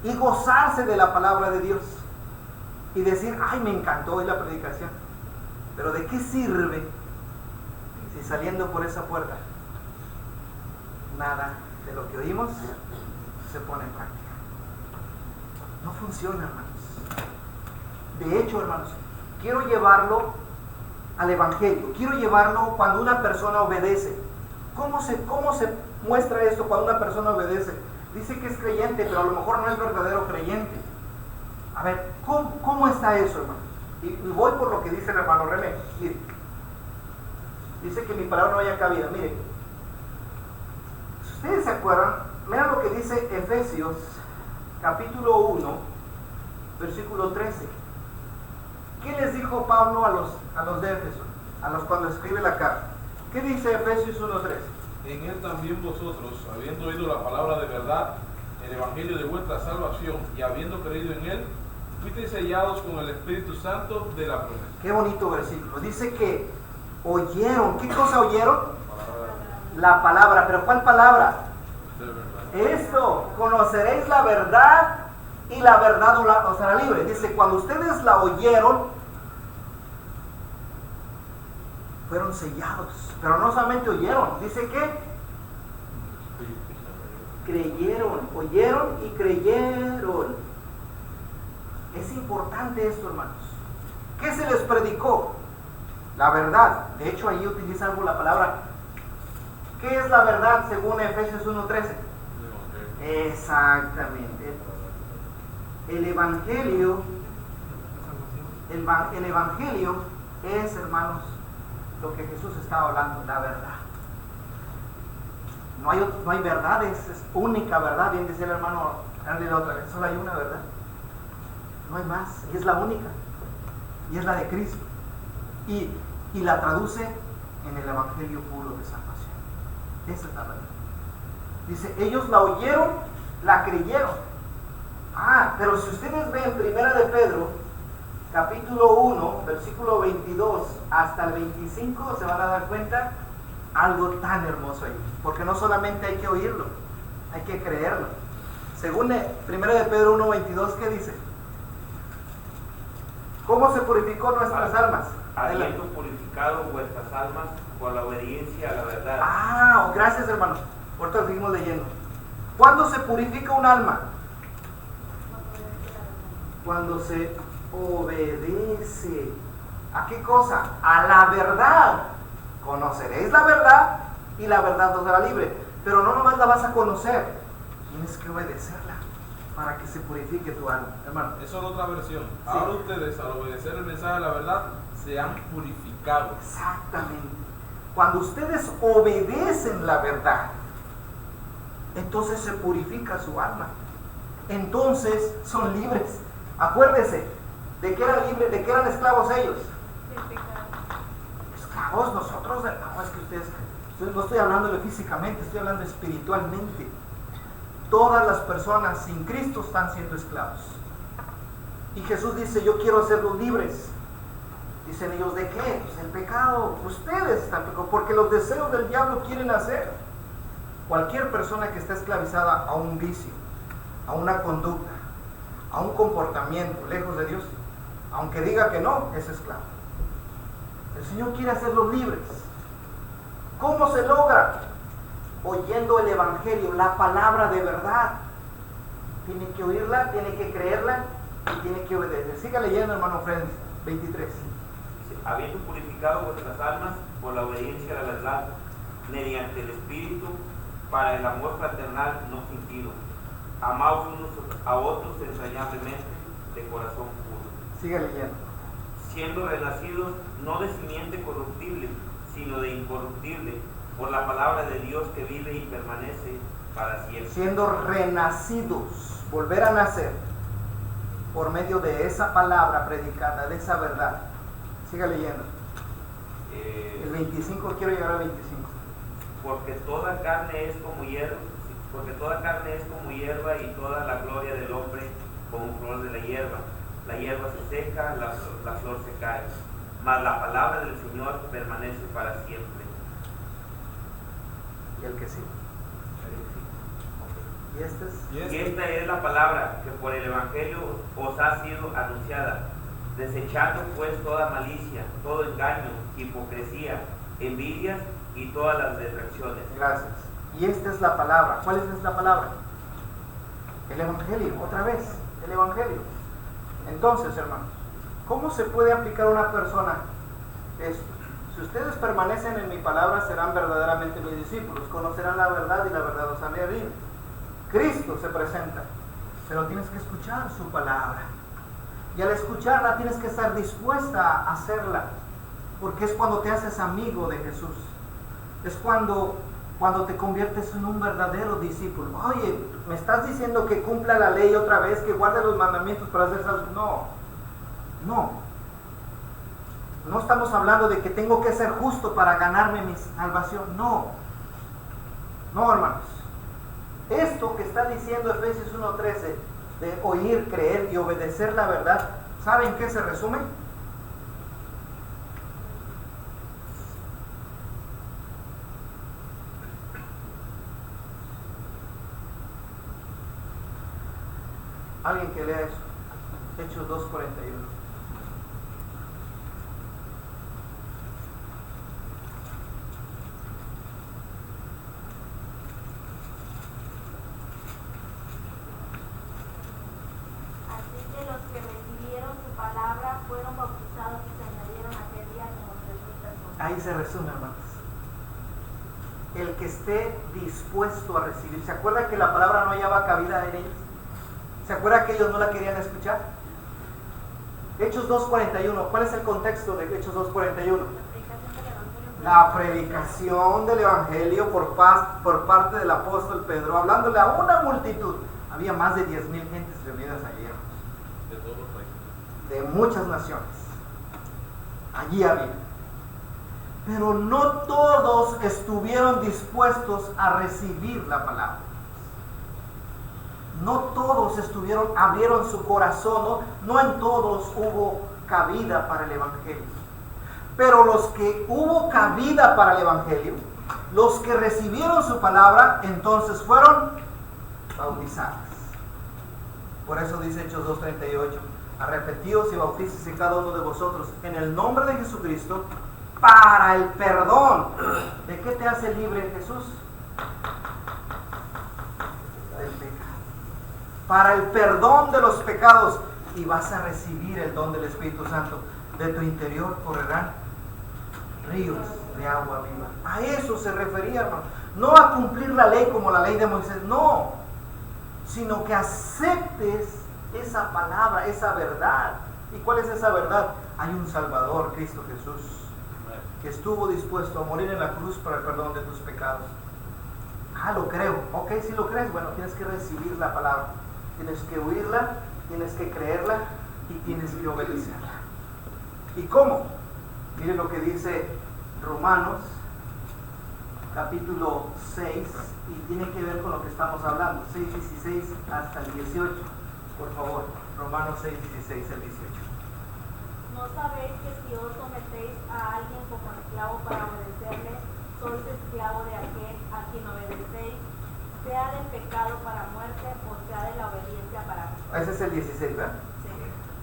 y gozarse de la palabra de Dios y decir, ay, me encantó hoy la predicación, pero ¿de qué sirve si saliendo por esa puerta nada de lo que oímos se pone en práctica? No funciona, hermanos. De hecho, hermanos, quiero llevarlo al Evangelio. Quiero llevarlo cuando una persona obedece. ¿Cómo se muestra esto cuando una persona obedece? Dice que es creyente, pero a lo mejor no es verdadero creyente. A ver, ¿cómo está eso, hermano? Y voy por lo que dice el hermano René. Mire, dice que mi palabra no haya cabida. Mire, si ustedes se acuerdan, miren lo que dice Efesios, capítulo 1, versículo 13. ¿Qué les dijo Pablo a los de Éfeso? Cuando escribe la carta. ¿Qué dice Efesios 1:3? En él también vosotros, habiendo oído la palabra de verdad, el evangelio de vuestra salvación, y habiendo creído en él, fuisteis sellados con el Espíritu Santo de la promesa. Qué bonito versículo. Dice que oyeron. ¿Qué cosa oyeron? La palabra. ¿Pero cuál palabra? Esto, conoceréis la verdad y la verdad os hará libre. Dice, cuando ustedes la oyeron, fueron sellados. Pero no solamente oyeron, dice que creyeron, oyeron y creyeron. Es importante esto, hermanos. ¿Qué se les predicó? La verdad. De hecho, ahí utiliza algo la palabra. ¿Qué es la verdad según Efesios 1:13? Exactamente. El Evangelio es, hermanos, lo que Jesús estaba hablando, la verdad. No hay verdades, es única verdad. Bien decía el hermano Henry la otra vez, solo hay una verdad. No hay más, y es la única. Y es la de Cristo. Y la traduce en el Evangelio puro de salvación. Esa es la verdad. Dice, ellos la oyeron, la creyeron. Pero si ustedes ven 1 de Pedro, capítulo 1, versículo 22 hasta el 25, se van a dar cuenta algo tan hermoso ahí. Porque no solamente hay que oírlo, hay que creerlo. Según 1 de Pedro 1, 22, ¿qué dice? ¿Cómo se purificó nuestras almas? Habiendo purificado vuestras almas por la obediencia a la verdad. Gracias, hermano. Ahorita seguimos leyendo. ¿Cuándo se purifica un alma? Cuando se obedece. ¿A qué cosa? A la verdad. Conoceréis la verdad y la verdad os hará libre. Pero no nomás la vas a conocer, tienes que obedecerla para que se purifique tu alma, hermano. Eso es otra versión. Ahora ustedes, al obedecer el mensaje de la verdad, se han purificado. Exactamente. Cuando ustedes obedecen la verdad, entonces se purifica su alma. Entonces son libres. Acuérdese, ¿de qué eran libres? ¿De qué eran esclavos ellos? Esclavos nosotros. No, es que ustedes, no estoy hablándolo físicamente, estoy hablando espiritualmente. Todas las personas sin Cristo están siendo esclavos. Y Jesús dice, yo quiero hacerlos libres. Dicen ellos, ¿de qué? Pues el pecado. Ustedes están pecando, porque los deseos del diablo quieren hacer. Cualquier persona que está esclavizada a un vicio, a una conducta, a un comportamiento lejos de Dios, aunque diga que no, es esclavo. El Señor quiere hacerlos libres. ¿Cómo se logra? Oyendo el Evangelio, la palabra de verdad. Tiene que oírla, tiene que creerla y tiene que obedecer. Siga leyendo, hermano Fred, 23. Habiendo purificado vuestras almas por la obediencia a la verdad, mediante el Espíritu, para el amor fraternal no fingido. Amaos unos a otros entrañablemente de corazón puro. Siga leyendo. Siendo renacidos no de simiente corruptible, sino de incorruptible, por la palabra de Dios que vive y permanece para siempre. Siendo renacidos, volver a nacer, por medio de esa palabra predicada, de esa verdad. Siga leyendo. El 25, quiero llegar al 25. Porque toda carne es como hierro, porque toda carne es como hierba y toda la gloria del hombre como flor de la hierba. La hierba se seca, la flor se cae, mas la palabra del Señor permanece para siempre. ¿Y el que sí? ¿Y este es? Y esta es la palabra que por el Evangelio os ha sido anunciada, desechando pues toda malicia, todo engaño, hipocresía, envidias y todas las detracciones. Gracias. Y esta es la palabra. ¿Cuál es la palabra? El Evangelio, otra vez, el Evangelio. Entonces, hermanos, ¿cómo se puede aplicar a una persona esto? Si ustedes permanecen en mi palabra, serán verdaderamente mis discípulos, conocerán la verdad y la verdad os hará libre. Cristo se presenta, pero tienes que escuchar su palabra. Y al escucharla tienes que estar dispuesta a hacerla, porque es cuando te haces amigo de Jesús. Es cuando te conviertes en un verdadero discípulo. Oye, ¿me estás diciendo que cumpla la ley otra vez, que guarde los mandamientos para hacer salvo? No estamos hablando de que tengo que ser justo para ganarme mi salvación. No, hermanos. Esto que está diciendo Efesios 1:13, de oír, creer y obedecer la verdad, ¿saben qué se resume? Alguien que lea eso. Hechos 2:41. Así que los que recibieron su palabra fueron bautizados y se añadieron aquel día como 3,000 personas. Ahí se resume, hermanos. El que esté dispuesto a recibir. ¿Se acuerda que la palabra no hallaba cabida en ellos? ¿Se acuerda que ellos no la querían escuchar? Hechos 2:41. ¿Cuál es el contexto de Hechos 2:41? La predicación del Evangelio por parte del apóstol Pedro, hablándole a una multitud. Había más de 10,000 gentes reunidas allí, De todos los países. de muchas naciones. Allí había. Pero no todos estuvieron dispuestos a recibir la palabra. No todos abrieron su corazón, no en todos hubo cabida para el Evangelio. Pero los que hubo cabida para el Evangelio, los que recibieron su palabra, entonces fueron bautizados. Por eso dice Hechos 2:38, arrepentíos y bautícese cada uno de vosotros en el nombre de Jesucristo para el perdón. ¿De qué te hace libre Jesús? Del pecado. Para el perdón de los pecados, y vas a recibir el don del Espíritu Santo. De tu interior correrán ríos de agua viva. A eso se refería, hermano. No a cumplir la ley como la ley de Moisés, no, sino que aceptes esa palabra, esa verdad. ¿Y cuál es esa verdad? Hay un Salvador, Cristo Jesús, que estuvo dispuesto a morir en la cruz para el perdón de tus pecados. Lo creo. Ok, si lo crees, bueno, tienes que recibir la palabra. Tienes que oírla, tienes que creerla y tienes que obedecerla. ¿Y cómo? Miren lo que dice Romanos capítulo 6, y tiene que ver con lo que estamos hablando, 6:16 hasta el 18. Por favor, Romanos 6:16 al 18. ¿No sabéis que si os sometéis a alguien como esclavo para obedecerle, sois esclavo de aquel a quien obedecéis, sea del pecado para muerte o sea de la obediencia para vida? Ese es el 16, ¿verdad?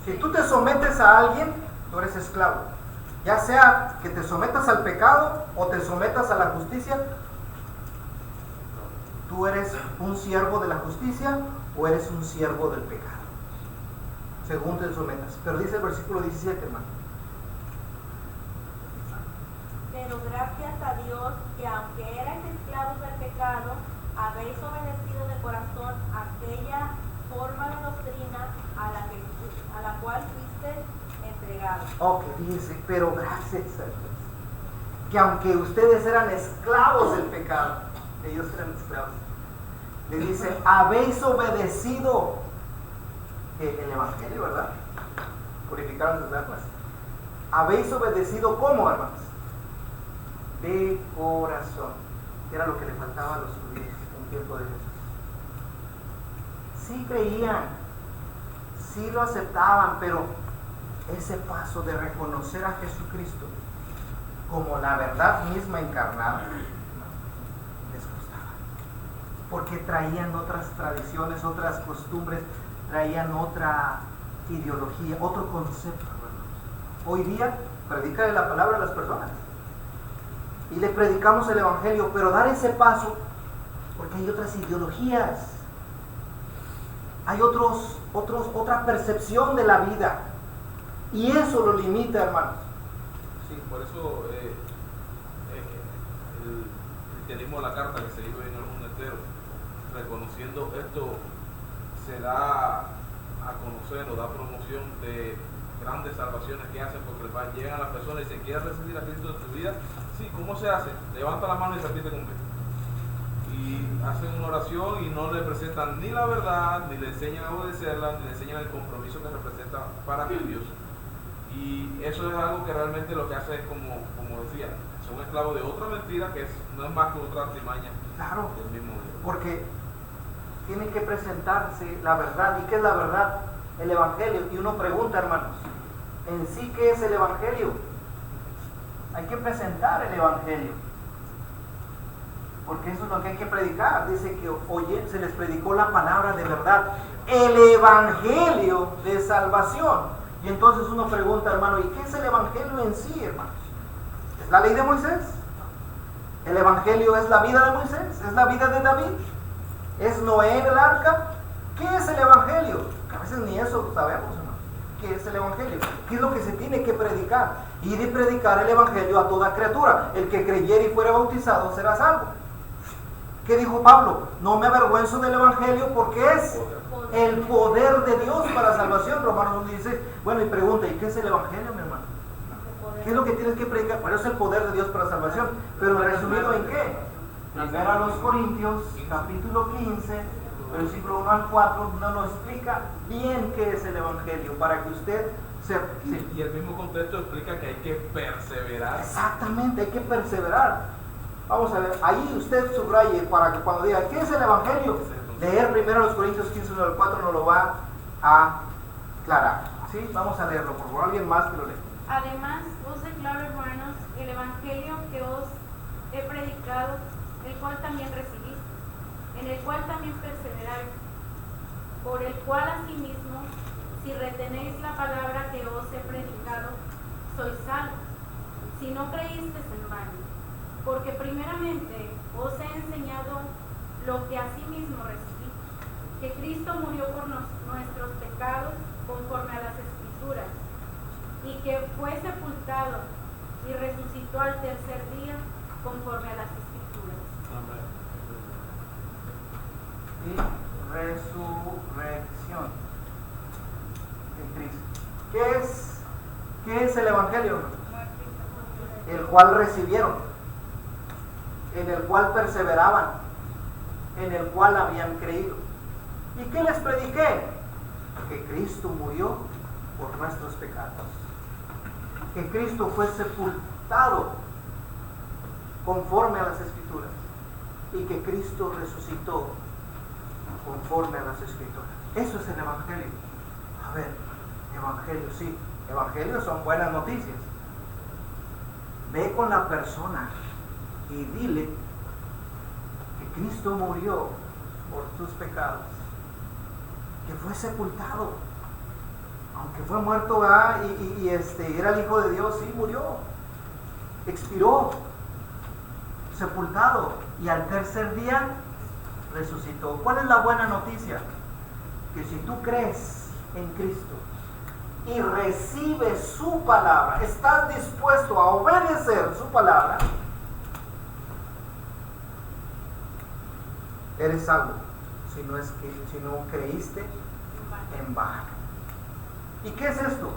Sí. Si tú te sometes a alguien, tú eres esclavo. Ya sea que te sometas al pecado o te sometas a la justicia, tú eres un siervo de la justicia o eres un siervo del pecado, según te sometas. Pero dice el versículo 17, hermano. Pero gracias a Dios que aunque erais esclavos del pecado, habéis obedecido de corazón aquella forma de doctrina a la cual fuiste entregado. Ok, dice, pero gracias a Dios, que aunque ustedes eran esclavos del pecado, ellos eran esclavos, le dice, habéis obedecido el Evangelio, ¿verdad? Purificaron sus almas. Habéis obedecido, ¿cómo, hermanos? De corazón, que era lo que le faltaba a los judíos en tiempo de Jesús. sí creían, sí lo aceptaban, pero ese paso de reconocer a Jesucristo como la verdad misma encarnada les costaba, porque traían otras tradiciones, otras costumbres, traían otra ideología, otro concepto. Hoy día predícale la palabra a las personas y le predicamos el evangelio, pero dar ese paso, porque hay otras ideologías, hay otra percepción de la vida, y eso lo limita, hermanos. Sí, por eso el cristianismo, la carta que se hizo en el mundo entero, reconociendo esto, se da a conocer o da promoción de grandes salvaciones que hacen, porque llegan a las personas y dicen: ¿quieres recibir a Cristo en tu vida? Sí, ¿cómo se hace? Levanta la mano y repite conmigo. Y hacen una oración y no le presentan ni la verdad, ni le enseñan a obedecerla, ni le enseñan el compromiso que representa para con Dios. Y eso es algo que realmente lo que hace es, como decía, son esclavos de otra mentira que no es más que otra artimaña. Claro, del mismo Dios. porque tiene que presentarse la verdad. ¿Y qué es la verdad? El evangelio. Y uno pregunta, hermanos, en sí, ¿qué es el evangelio? Hay que presentar el evangelio, porque eso es lo que hay que predicar. Dice que se les predicó la palabra de verdad, el evangelio de salvación. Y entonces uno pregunta, hermano, ¿y qué es el evangelio en sí, hermanos? ¿Es la ley de Moisés? ¿El evangelio es la vida de Moisés? ¿Es la vida de David? ¿Es Noé en el arca? ¿Qué es el evangelio? A veces ni eso sabemos, hermano. ¿Qué es el evangelio? ¿Qué es lo que se tiene que predicar? Y de predicar el evangelio a toda criatura. El que creyere y fuere bautizado será salvo. ¿Qué dijo Pablo? No me avergüenzo del evangelio, porque es el poder de Dios para salvación. Romanos 1 dice, bueno, y pregunta, ¿y qué es el evangelio, mi hermano? ¿Qué es lo que tienes que predicar? Bueno, es el poder de Dios para salvación. Pero resumido en qué? Primero a los Corintios, capítulo 15, versículo 1 al 4, nos lo explica bien qué es el evangelio, para que usted sepa. Sí. Y el mismo contexto explica que hay que perseverar. Exactamente, hay que perseverar. Vamos a ver, ahí usted subraye para que cuando diga, ¿qué es el evangelio? Leer primero los Corintios 15, 1 al 4 nos lo va a aclarar. ¿Sí? Vamos a leerlo, por favor, alguien más que lo lea. Además, os declaro, hermanos, el evangelio que os he predicado, el cual también recibiste, en el cual también perseveráis, por el cual asimismo, si retenéis la palabra que os he predicado, sois salvos, si no creísteis en vano. Porque primeramente os he enseñado lo que asimismo recibí, que Cristo murió por nuestros pecados conforme a las Escrituras, y que fue sepultado y resucitó al tercer día conforme a las Escrituras. Y resurrección de Cristo. ¿Qué es el evangelio? El cual recibieron, en el cual perseveraban, en el cual habían creído. ¿Y qué les prediqué? Que Cristo murió por nuestros pecados, que Cristo fue sepultado conforme a las Escrituras, y que Cristo resucitó conforme a las Escrituras. Eso es el evangelio. A ver, evangelio, sí, evangelio son buenas noticias. Ve con la persona y dile que Cristo murió por tus pecados, que fue sepultado, aunque fue muerto y era el Hijo de Dios, sí murió, expiró, sepultado, y al tercer día resucitó. ¿Cuál es la buena noticia? Que si tú crees en Cristo y recibes su palabra, estás dispuesto a obedecer su palabra, eres salvo, si no creíste en vano. ¿Y qué es esto?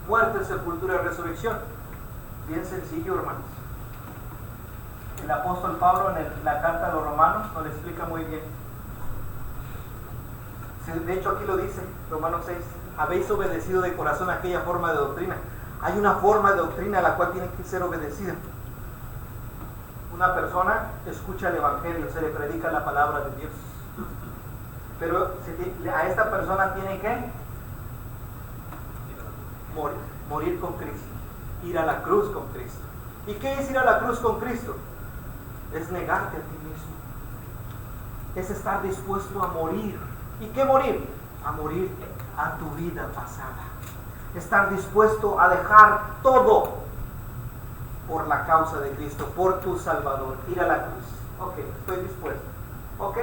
Muerte, sepultura y resurrección. Bien sencillo, hermanos. El apóstol Pablo en la carta a los Romanos nos lo explica muy bien. De hecho, aquí lo dice, Romanos 6, habéis obedecido de corazón aquella forma de doctrina. Hay una forma de doctrina a la cual tiene que ser obedecida. Una persona escucha el evangelio, se le predica la palabra de Dios. Pero a esta persona tiene que morir con Cristo, ir a la cruz con Cristo. ¿Y qué es ir a la cruz con Cristo? Es negarte a ti mismo, es estar dispuesto a morir. ¿Y qué morir? A morir a tu vida pasada, estar dispuesto a dejar todo por la causa de Cristo, por tu Salvador, ir a la cruz. Ok, estoy dispuesto. Ok,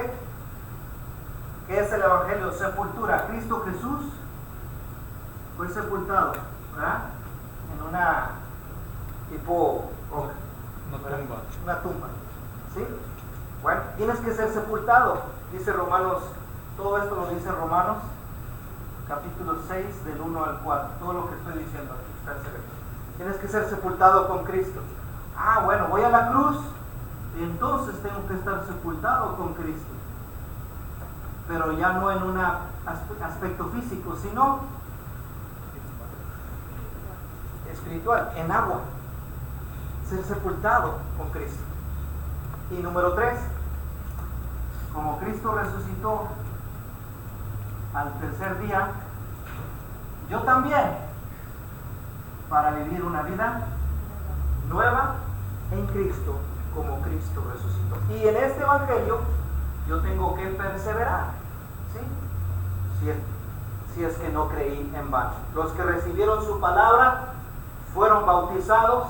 ¿qué es el Evangelio? Sepultura. Cristo Jesús fue sepultado, ¿verdad? En una tipo una tumba, ¿sí? Bueno, tienes que ser sepultado, dice Romanos, todo esto lo dice Romanos capítulo 6 del 1 al 4, todo lo que estoy diciendo aquí está en secreto. Tienes que ser sepultado con Cristo. Ah, bueno, voy a la cruz y entonces tengo que estar sepultado con Cristo, pero ya no en un aspecto físico, sino espiritual, en agua, ser sepultado con Cristo. Y número 3, como Cristo resucitó al tercer día, yo también, para vivir una vida nueva en Cristo, como Cristo resucitó. Y en este Evangelio yo tengo que perseverar, ¿sí? Si es que no creí en vano. Los que recibieron su palabra fueron bautizados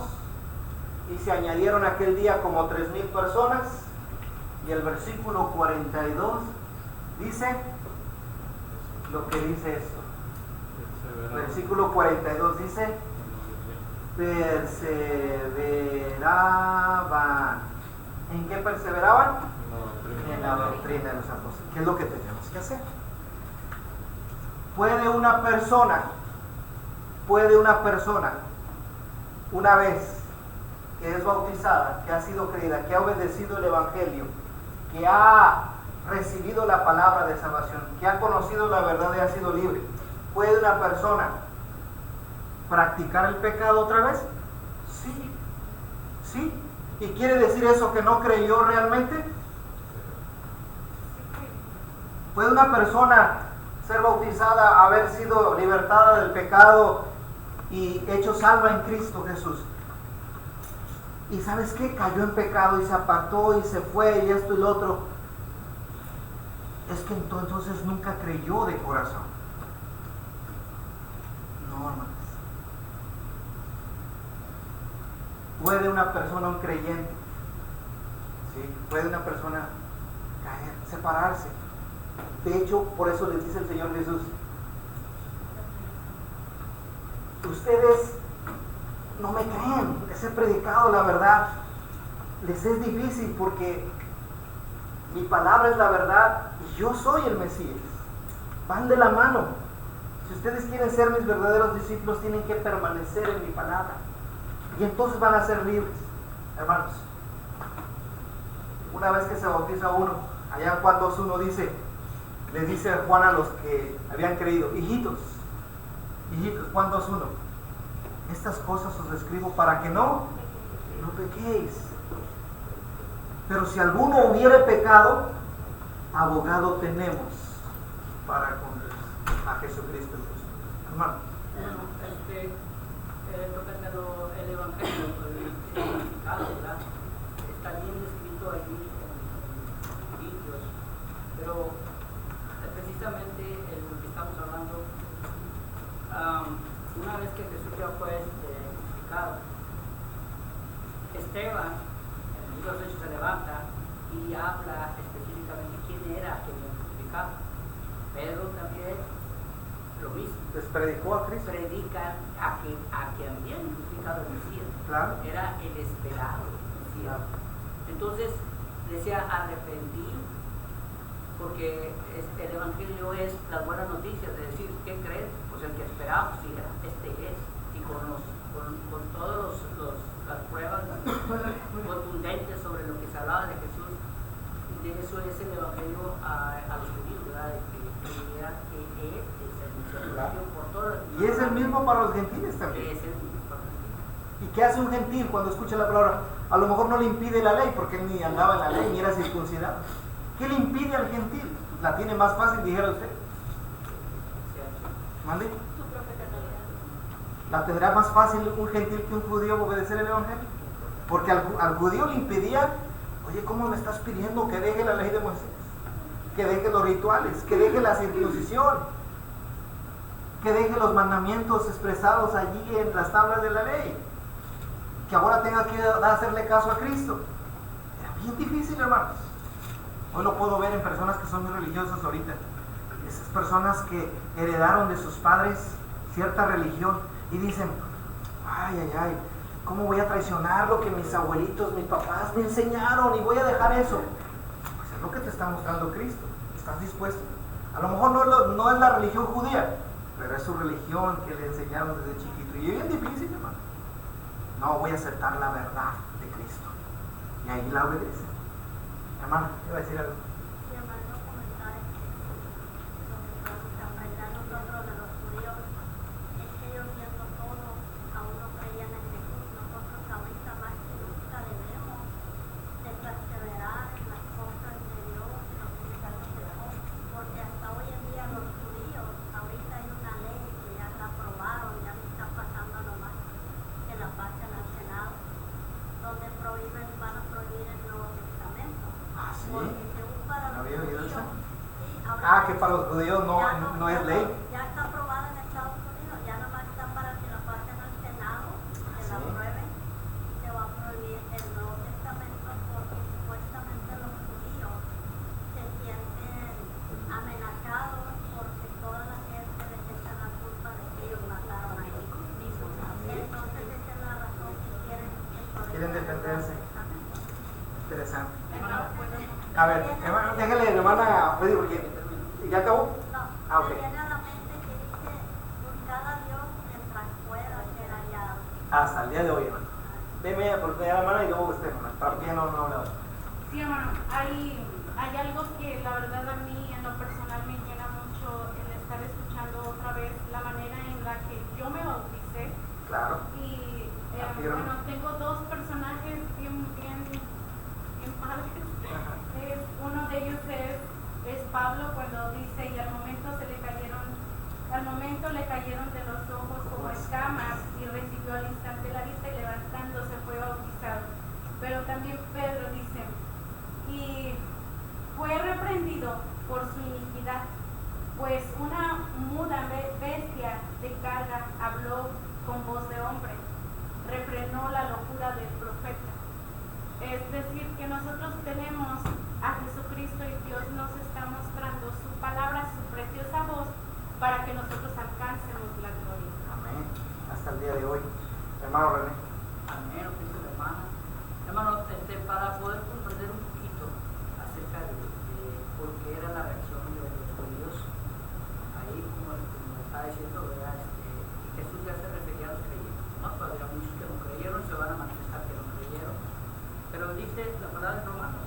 y se añadieron aquel día como 3,000 personas. Y el versículo 42 dice lo que dice esto. Versículo 42 dice: perseveraban. ¿En qué perseveraban? En la doctrina de los apóstoles. ¿Qué es lo que tenemos que hacer? Puede una persona, una vez que es bautizada, que ha sido creída, que ha obedecido el Evangelio, que ha recibido la palabra de salvación, que ha conocido la verdad y ha sido libre, ¿puede una persona practicar el pecado otra vez? Sí, sí. ¿Y quiere decir eso que no creyó realmente? ¿Puede una persona ser bautizada, haber sido libertada del pecado y hecho salva en Cristo Jesús? Y ¿sabes qué? Cayó en pecado y se apartó y se fue y esto y lo otro. Es que entonces nunca creyó de corazón. No, hermanos. ¿Puede una persona, un creyente, ¿sí? Puede una persona caer, separarse? De hecho, por eso les dice el Señor Jesús: ustedes no me creen, les he predicado la verdad, les es difícil porque mi palabra es la verdad y yo soy el Mesías. Van de la mano. Si ustedes quieren ser mis verdaderos discípulos, tienen que permanecer en mi palabra y entonces van a ser libres. Hermanos, una vez que se bautiza uno, allá en Juan 2:1 dice, les dice Juan a los que habían creído: hijitos, Juan 2:1, estas cosas os escribo para que no pequéis. Pero si alguno hubiere pecado, abogado tenemos para con Dios, a Jesucristo. Hermano. Tocando el Evangelio, el significado, ¿verdad? Está bien escrito allí en Corintios, pero precisamente en lo que estamos hablando, una vez que Jesús ya fue crucificado, Esteban, en el libro de Hechos, se levanta y habla específicamente quién era quien lo crucificaba. Pedro también lo mismo. Les predicó a Cristo. Predican a quien habían crucificado el Mesías. Claro. Era el esperado Mesías. Entonces decía: arrepentí, porque el Evangelio es las buenas noticias de decir, ¿qué creen? Pues el que esperamos, sí, este es. Y con todas las pruebas contundentes sobre lo que se hablaba de Jesús, de eso es el Evangelio a los judíos, ¿verdad? De que creía que Él es el Mesías por todas. Y es el mismo para los gentiles también. Es el mismo para los gentiles. ¿Y qué hace un gentil cuando escucha la palabra? A lo mejor no le impide la ley, porque él ni andaba en la ley, ni era circuncidado. ¿Qué le impide al gentil? la tiene más fácil, dijera usted. ¿Mande? Su propia categoría. ¿La tendrá más fácil un gentil que un judío obedecer el evangelio? Porque al judío le impedía, oye, ¿cómo me estás pidiendo que deje la ley de Moisés? Que deje los rituales, que deje la circuncisión, que deje los mandamientos expresados allí en las tablas de la ley, que ahora tenga que hacerle caso a Cristo. Era bien difícil, hermanos. Hoy lo puedo ver en personas que son muy religiosas ahorita. Esas personas que heredaron de sus padres cierta religión y dicen, ay, ¿cómo voy a traicionar lo que mis abuelitos, mis papás me enseñaron y voy a dejar eso? Pues es lo que te está mostrando Cristo. ¿Estás dispuesto? A lo mejor no es la religión judía, pero es su religión que le enseñaron desde chiquito. Y es bien difícil, hermano. No, voy a aceptar la verdad de Cristo. Y ahí la obedece. Hermano, ¿qué va a decir algo? Sí, hermano, comentar lo que podemos aprender nosotros de los judíos es que ellos viendo todo, aún no creían en Jesús. Nosotros ahorita más que nunca debemos de perseverar en las cosas de Dios, en los mensajes de Dios, porque hasta hoy en día los judíos, ahorita hay una ley que ya la aprobaron, ya me está pasando nomás que la pasen al Senado, donde van a prohibir el Nuevo Testamento. Ah, sí. Porque según para ¿No los había oído judíos, eso? sí, ahora Que para los judíos no es ley. ya está aprobada en Estados Unidos, ya nomás está para que la pasen al Senado, que la Sí. aprueben, se va a prohibir el Nuevo Testamento porque supuestamente los judíos se sienten amenazados porque toda la gente les echa la culpa de que ellos mataron a Jesús. Entonces esa es la razón que quieren defenderse. Interesante. Entonces, A ver, hermano, déjale, hermana, porque ¿ya acabó? no, Ah, ok. me viene a la mente que dice, buscar a Dios mientras pueda ser hallado. Hasta el día de hoy, hermano. Deme por la hermana y luego usted, hermano. ¿Para qué no habla? Sí, hermano, hay algo que la verdad a mí en lo personal me llena mucho el estar escuchando otra vez la manera en la que yo me bauticé. Claro. Y Afirmo. bueno, tengo dos personajes bien padres. Uno de ellos es Pablo cuando dice, y al momento le cayeron de los ojos como escamas y recibió al instante la vista y levantándose fue bautizado. Pero también Pedro dice, y fue reprendido por su iniquidad, pues una muda bestia de carga habló con voz de hombre, refrenó la locura del profeta. Es decir, que nosotros tenemos a Jesucristo y Dios nos está mostrando su palabra, su preciosa voz, para que nosotros alcancemos la gloria. Amén. Hasta el día de hoy. Hermano René. Amén, oficio de hermana. Hermano, para poder comprender un poquito acerca de por qué era la reacción de los judíos, ahí como está diciendo, ¿verdad? Jesús ya se refería a los creyentes, ¿no? Todavía muchos que no creyeron se van a manifestar que no creyeron. Pero dice la palabra de Romanos,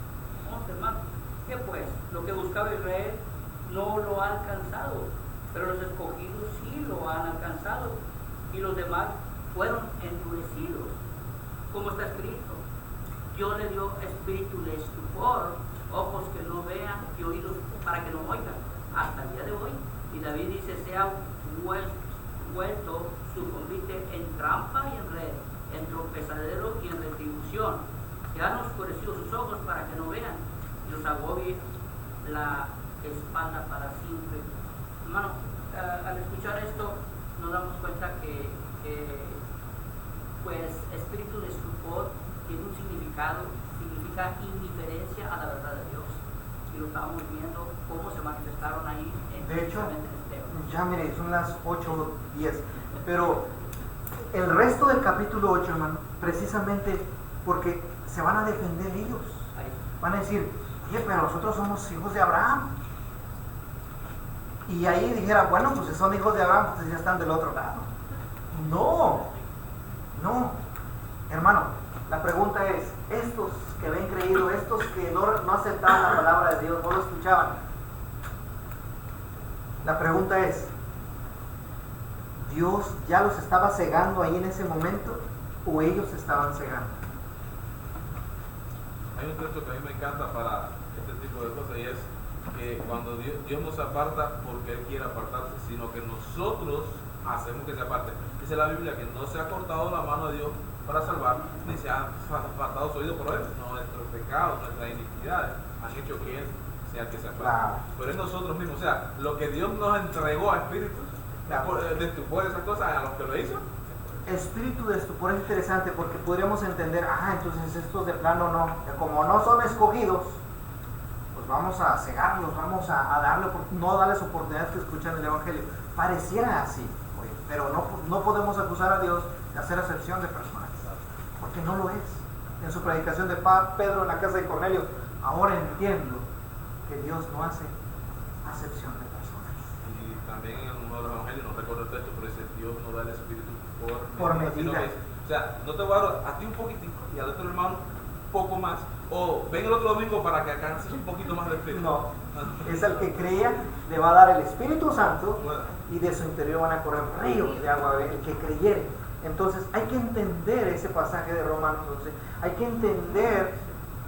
11, hermano, que pues lo que buscaba Israel no lo ha alcanzado, pero los escogidos sí lo han alcanzado, y los demás fueron endurecidos, como está escrito. Dios le dio espíritu de estupor, ojos que no vean y oídos para que no oigan, hasta el día de hoy. Y David dice, sea vuelto su convite en trampa y en red, en tropezadero y en retribución. Se han oscurecido sus ojos para que no vean, y los agobie la espalda para siempre. Hermano, al escuchar esto nos damos cuenta que pues espíritu de estupor tiene un significado, significa indiferencia a la verdad de Dios, y lo estábamos viendo cómo se manifestaron ahí De hecho, precisamente en este tema. ya mire, son las 8:10, pero el resto del capítulo 8, hermano, precisamente porque se van a defender ellos. Ahí. Van a decir, oye, pero nosotros somos hijos de Abraham. Y ahí dijera, bueno, pues si son hijos de Abraham, pues ya están del otro lado. No, hermano, la pregunta es, estos que habían creído, estos que no aceptaban la palabra de Dios, no lo escuchaban, la pregunta es, ¿Dios ya los estaba cegando ahí en ese momento o ellos se estaban cegando? Hay un texto que a mí me encanta para este tipo de cosas y es que cuando Dios nos aparta porque Él quiere apartarse, sino que nosotros hacemos que se aparte. Dice la Biblia que no se ha cortado la mano de Dios para salvar, ni se ha apartado su oído por Él. No, nuestros pecados, nuestras iniquidades han hecho que Él sea el que se aparte. Claro. Pero es nosotros mismos, o sea, lo que Dios nos entregó a espíritus, de estupor, esas cosas, a los que lo hizo. Espíritu de estupor es interesante porque podríamos entender, entonces estos de plano no, que como no son escogidos, pues vamos a cegarlos, vamos a no darles oportunidad de escuchar el Evangelio. Pareciera así, pero no podemos acusar a Dios de hacer acepción de personas, porque no lo es. En su predicación de Pedro en la casa de Cornelio, ahora entiendo que Dios no hace acepción de personas. Y también en uno de los evangelios, no recuerdo el texto, pero dice, Dios no da el Espíritu por medida. O sea, no te voy a dar a ti un poquitico y al otro hermano un poco más, o ven el otro domingo para que alcances un poquito más de Espíritu. No, es el que creía, le va a dar el Espíritu Santo y de su interior van a correr ríos de agua, el que creyere. Entonces hay que entender ese pasaje de Romanos 11, hay que entender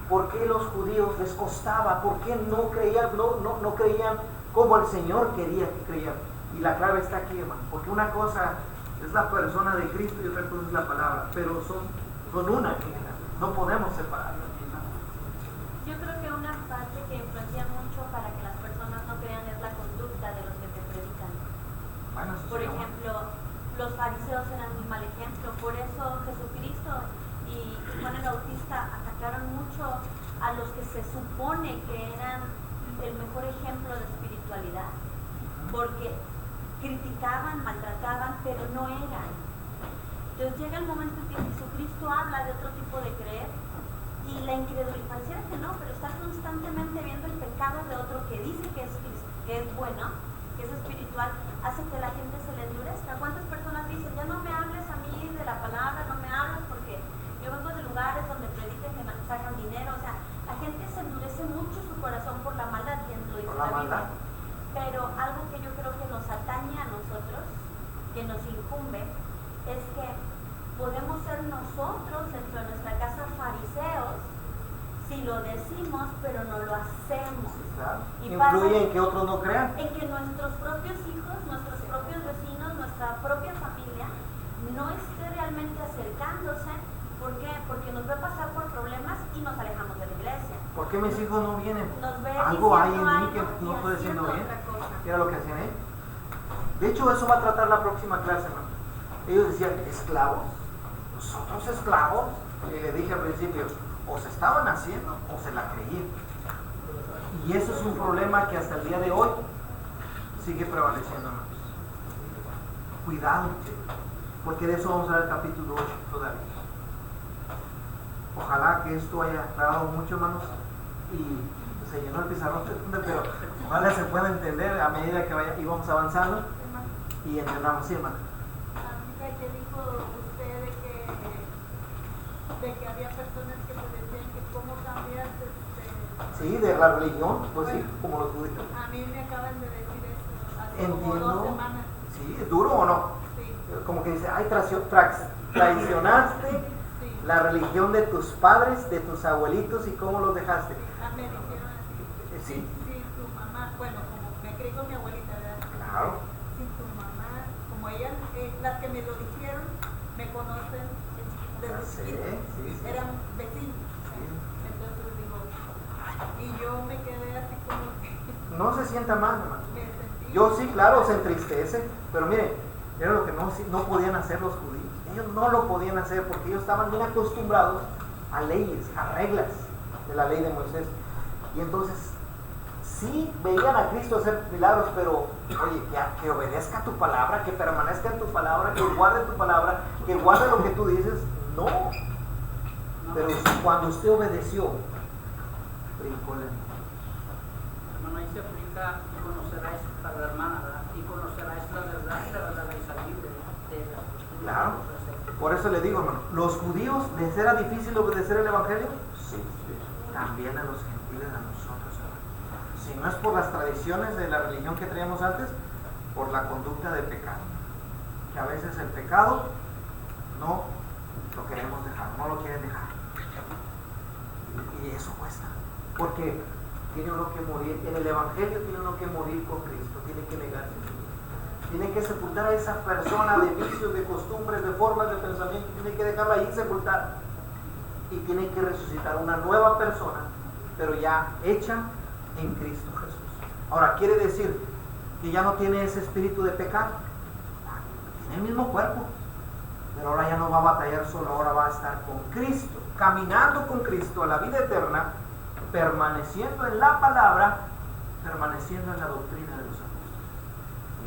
por qué los judíos les costaba, por qué no creían como el Señor quería que creyeran. Y la clave está aquí, hermano, porque una cosa es la persona de Cristo y otra cosa es la palabra, pero son una, no podemos separarlas. Yo creo que una parte que influencia mucho para que las personas no crean es la conducta de los que te predican. Bueno, Por ejemplo, los fariseos eran un mal ejemplo, por eso Jesucristo y Juan el Bautista atacaron mucho a los que se supone que eran el mejor ejemplo de espiritualidad, porque criticaban, maltrataban, pero no eran. Entonces llega el momento en que Jesucristo habla de otro tipo de creer y la incredulidad, pareciera que no, pero está constantemente viendo el pecado de otro que dice que es bueno, que es espiritual, hace que la gente se le endurezca. ¿Cuántas personas dicen, ya no me hables a mí de la palabra, no me hables porque yo vengo de lugares donde predican que sacan dinero? O sea, la gente se endurece mucho su corazón por la maldad, quien lo dice la Biblia. Pero algo que yo creo que nos atañe a nosotros, que nos incumbe, es que podemos ser nosotros dentro de nuestra casa fariseos si lo decimos pero no lo hacemos. Claro. Y influye en que otros no crean. En que nuestros propios hijos, nuestros propios vecinos, nuestra propia familia no esté realmente acercándose. ¿Por qué? Porque nos ve pasar por problemas y nos alejamos de la iglesia. ¿Por qué mis hijos no vienen? Nos ve Algo hay diciendo en mí que algo no y estoy haciendo haciendo bien. otra cosa. ¿Qué era lo que hacían ellos? De hecho, eso va a tratar la próxima clase, hermano. Ellos decían, esclavos, nosotros esclavos. Y le dije al principio, o se estaban haciendo o se la creían. Y eso es un problema que hasta el día de hoy sigue prevaleciendo, hermanos. Cuidado, porque de eso vamos a ver el capítulo 8 todavía. Ojalá que esto haya aclarado mucho, hermanos, y se llenó el pizarrón, pero ojalá se pueda entender a medida que íbamos avanzando y entendamos. Sí, hermano. Amiga, ¿qué dijo usted de que había personas que me decían que cómo cambiar Sí, de la religión, pues sí, como los judíos. A mí me acaban de decir eso hace Entiendo. como 2 semanas. Sí, ¿es duro o no? Sí. Como que dice, ay, traicionaste Sí. la religión de tus padres, de tus abuelitos, y cómo los dejaste. Me dijeron así. Sí. Sí, tu mamá, bueno, como me crié con mi abuelita, ¿verdad? Claro. Sí, tu mamá, como ellas, las que me lo dijeron, me conocen Ya desde sé, chiquita. sí. Eran vecinos. Sí. Entonces digo, y yo me quedé así como que No se sienta mal, hermano. me sentí. Yo sí, claro, se entristece, pero miren, era lo que no podían hacer los judíos. Ellos no lo podían hacer porque ellos estaban bien acostumbrados a leyes, a reglas de la ley de Moisés. Y entonces, sí veían a Cristo hacer milagros, pero, oye, que obedezca tu palabra, que permanezca en tu palabra, que guarde tu palabra, que guarde lo que tú dices. No. Pero cuando usted obedeció, brincó la niña. Hermano, ahí se aplica, conocerás a la hermana, ¿verdad? Y conocerás la verdad y la verdad vais a salir de la costumbre. Claro. Por eso le digo, hermano, ¿los judíos les era difícil obedecer el evangelio? Sí. También a los gentiles, a nosotros, hermano. Si no es por las tradiciones de la religión que traíamos antes, por la conducta de pecado. Que a veces el pecado no lo queremos dejar, no lo quieren dejar. Y eso cuesta. Porque tiene uno que morir, en el Evangelio tiene uno que morir con Cristo, tiene que negarse. Tiene que sepultar a esa persona de vicios, de costumbres, de formas de pensamiento, tiene que dejarla ahí sepultada. Y tiene que resucitar una nueva persona, pero ya hecha en Cristo Jesús. Ahora, quiere decir que ya no tiene ese espíritu de pecado. Tiene el mismo cuerpo, pero ahora ya no va a batallar solo, ahora va a estar con Cristo, caminando con Cristo a la vida eterna, permaneciendo en la palabra, permaneciendo en la doctrina de los apóstoles.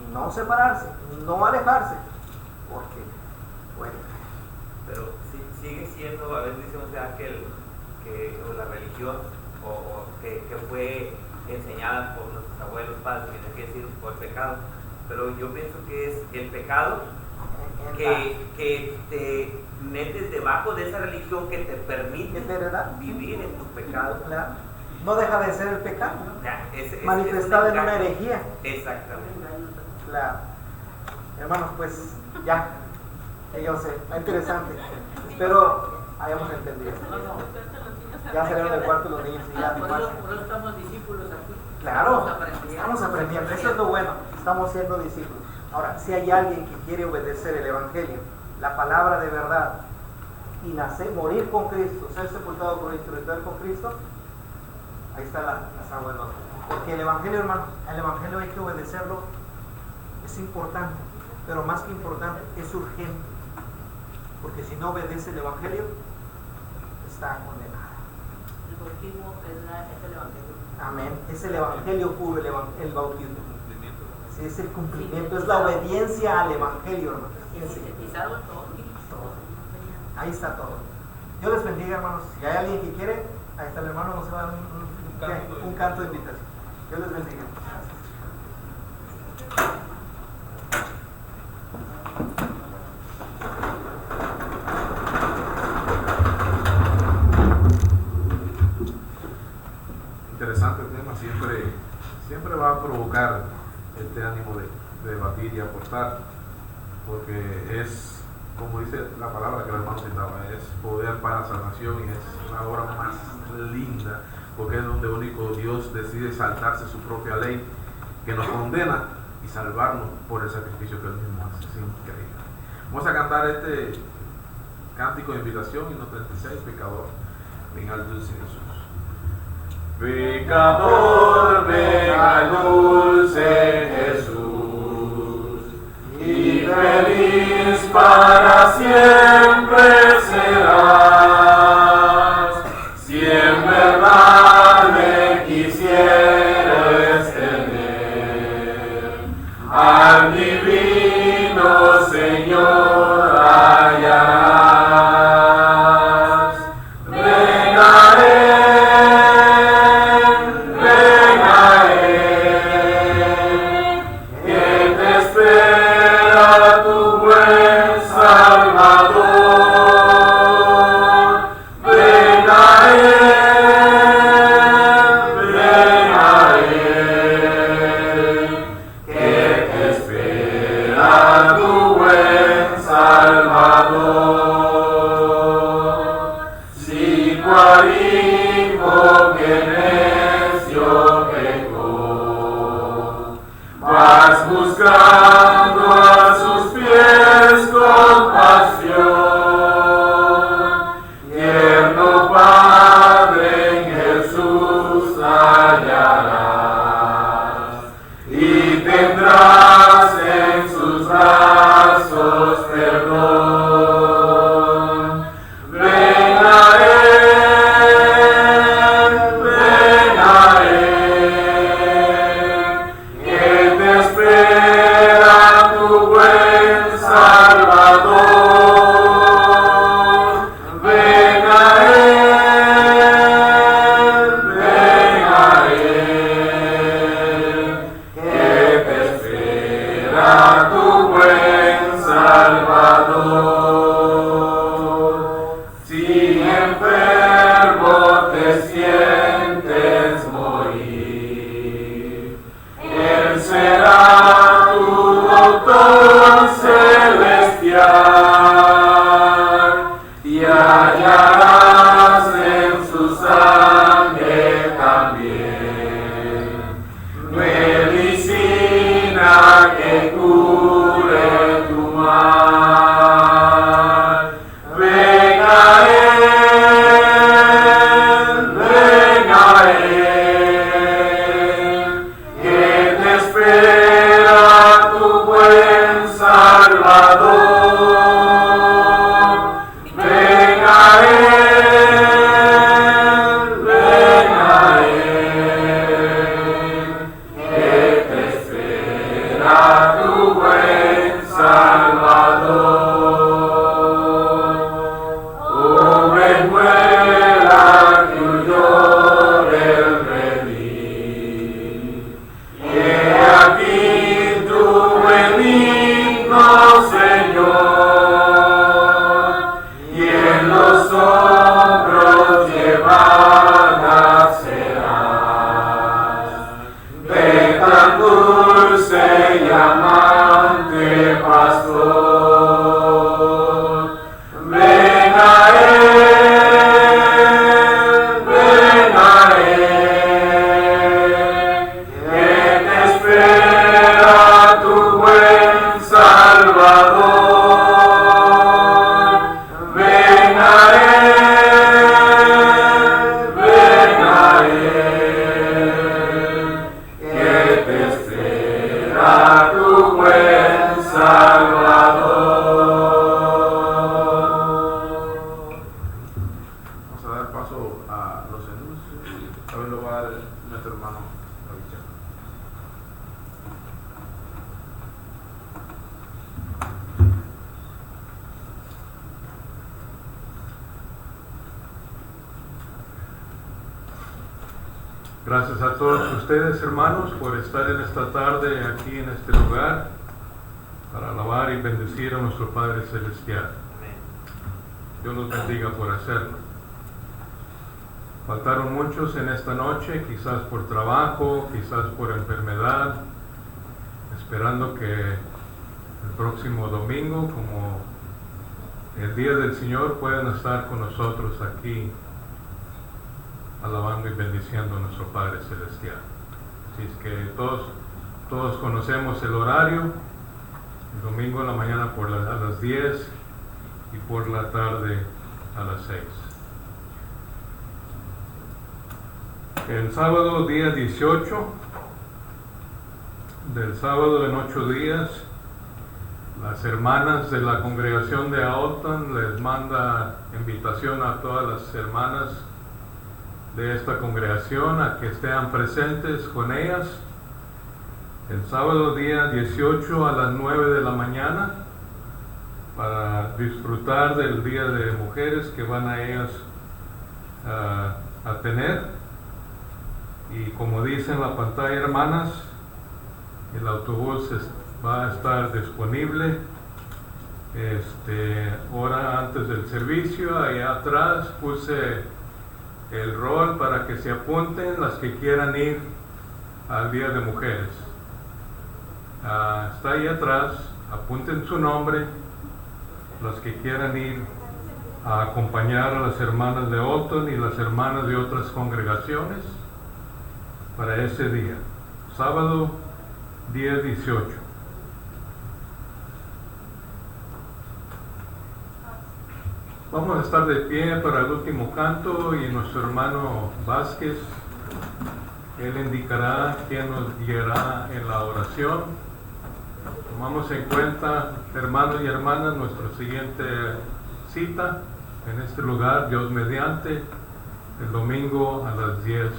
Y no separarse, no alejarse, porque, bueno. Pero sigue siendo, a veces decimos ya que la religión que fue enseñada por nuestros abuelos, padres, que decir por el pecado, pero yo pienso que es el pecado que te metes debajo de esa religión que te permite vivir en tu pecado. Claro. No deja de ser el pecado, manifestado en una herejía. Exactamente. Claro. Hermanos, pues ya, yo sé, está interesante. Espero hayamos entendido. Ya salieron del cuarto los niños y ya. Por eso estamos discípulos aquí. Claro, estamos aprendiendo. Eso es lo bueno. Estamos siendo discípulos. Ahora, si hay alguien que quiere obedecer el Evangelio, la palabra de verdad, y nacer, morir con Cristo, ser sepultado con Cristo, resucitar con Cristo, ahí está la salva del otro. Porque el Evangelio, hermano, el Evangelio hay que obedecerlo. Es importante, pero más que importante, es urgente. Porque si no obedece el Evangelio, está condenado. El bautismo es el Evangelio. Amén. Es el Evangelio puro, el bautismo. Sí, es el cumplimiento, es la obediencia al Evangelio, hermano. Sintetizado todo. Ahí está todo. Dios les bendiga, hermanos. Si hay alguien que quiere, ahí está el hermano, nos va a dar un canto de invitación. Dios les bendiga. Interesante tema, siempre va a provocar este ánimo de debatir y aportar, porque es, como dice la palabra que el hermano citaba, es poder para la salvación y es una obra más linda, porque es donde único Dios decide saltarse su propia ley, que nos condena y salvarnos por el sacrificio que Él mismo hace. Es increíble. Vamos a cantar este cántico de invitación, himno 36, pecador, ven al dulce Jesús. Pecador, ven al dulce Jesús, y feliz para siempre serás, si en verdad me quisieres tener, al divino Señor hallarás. Ven a Él, que te espera tu buen Salvador. Ven a Él, que te espera tu buen Salvador. Si cual hijo que necio pecó, vas buscando a sus pies compasión, tierno Padre en Jesús hallarás, y tendrás en sus brazos perdón. Ven a Él, que te espera tu buen Salvador. Ven a Él, que te espera tu buen Salvador. Si enfermo te sientes morir, Él será tu doctor celestial, y hallarás en su sangre también que cure tu mal. Ven a Él, que te espera tu buen Salvador. Ven a Él, que te espera tu buen Salvador. Oh, ven, vuela, que huyó del redil. He aquí tu benigno Señor, y en los hombros llevada serás. Ven tan dulce y amante pastor. Ven a Él, que te espera tu buen Salvador. Ven a Él, que te espera tu buen Salvador. Vamos a dar paso a los anuncios. A ver, lo va a dar nuestro hermano David. Gracias a todos ustedes, hermanos, por estar en esta tarde aquí en este lugar para alabar y bendecir a nuestro Padre Celestial. Dios los bendiga por hacerlo. Faltaron muchos en esta noche, quizás por trabajo, quizás por enfermedad, esperando que el próximo domingo, como el día del Señor, puedan estar con nosotros aquí alabando y bendiciendo a nuestro Padre Celestial. Así es que todos conocemos el horario, el domingo en la mañana a las 10 y por la tarde a las 6. El sábado día 18, del sábado en 8 días, las hermanas de la congregación de Aotan les manda invitación a todas las hermanas de esta congregación a que estén presentes con ellas el sábado día 18 a las 9 de la mañana para disfrutar del Día de Mujeres que van a ellas a tener. Y como dice en la pantalla, hermanas, el autobús va a estar disponible hora antes del servicio. Allá atrás puse el rol para que se apunten las que quieran ir al Día de Mujeres. Está ahí atrás, apunten su nombre, los que quieran ir a acompañar a las hermanas de Aotan y las hermanas de otras congregaciones para ese día, sábado día 18. Vamos a estar de pie para el último canto y nuestro hermano Vázquez, él indicará quién nos guiará en la oración. Tomamos en cuenta, hermanos y hermanas, nuestra siguiente cita en este lugar, Dios mediante, el domingo a las 10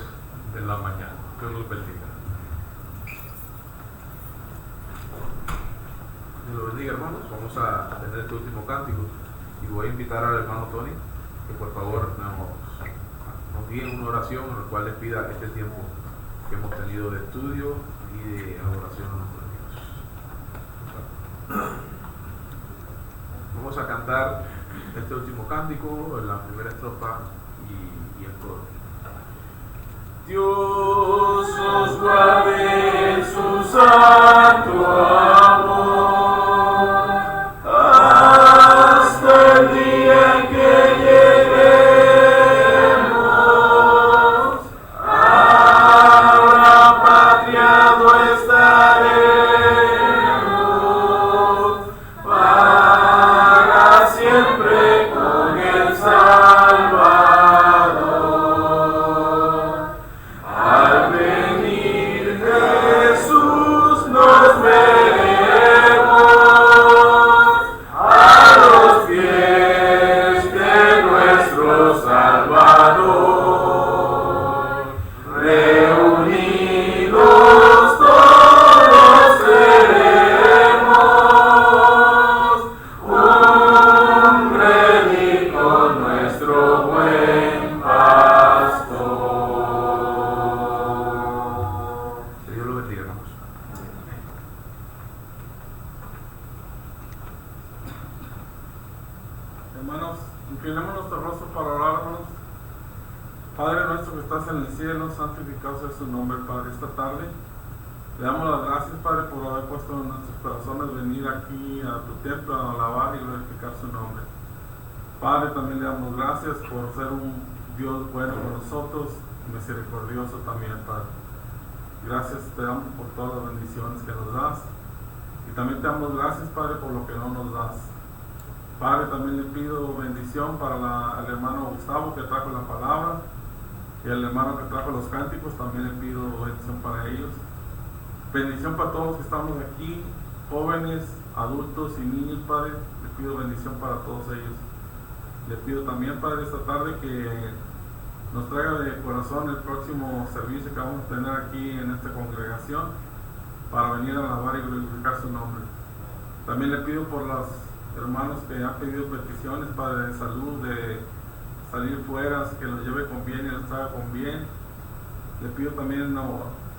de la mañana. Dios los bendiga. Dios los bendiga, hermanos. Vamos a tener este último cántico y voy a invitar al hermano Tony que por favor nos guíe en una oración en la cual les pida este tiempo que hemos tenido de estudio y de adoración a nuestro Dios. Vamos a cantar este último cántico, la primera estrofa y el coro. Dios os guarde en su santo amor hasta el día en que lleguemos a la patria nuestra. Hermanos, inclinemos nuestro rostro para orarnos. Padre nuestro que estás en el cielo, santificado sea su nombre, Padre. Esta tarde le damos las gracias, Padre, por haber puesto en nuestros corazones venir aquí a tu templo a alabar y glorificar su nombre. Padre, también le damos gracias por ser un Dios bueno con nosotros, misericordioso también, Padre. Gracias te damos por todas las bendiciones que nos das. Y también te damos gracias, Padre, por lo que no nos das. Padre, también le pido bendición para el hermano Gustavo que trajo la palabra y el hermano que trajo los cánticos, también le pido bendición para ellos. Bendición para todos los que estamos aquí, jóvenes, adultos y niños, Padre. Le pido bendición para todos ellos. Le pido también, Padre, esta tarde que nos traiga de corazón el próximo servicio que vamos a tener aquí en esta congregación para venir a alabar y glorificar su nombre. También le pido por los hermanos que han pedido peticiones, Padre, de salud, de salir fuera, que los lleve con bien y los traiga con bien. Le pido también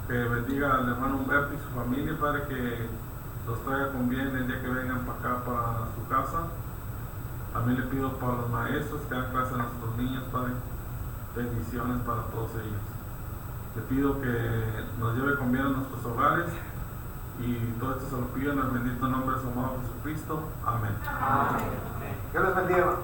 que bendiga al hermano Humberto y su familia, Padre, que los traiga con bien el día que vengan para acá, para su casa. También le pido para los maestros que dan clase a nuestros niños, Padre, bendiciones para todos ellos. Le pido que nos lleve con bien a nuestros hogares y todo esto se lo pido en el bendito nombre de su amado Jesucristo. Amén. Dios les bendiga.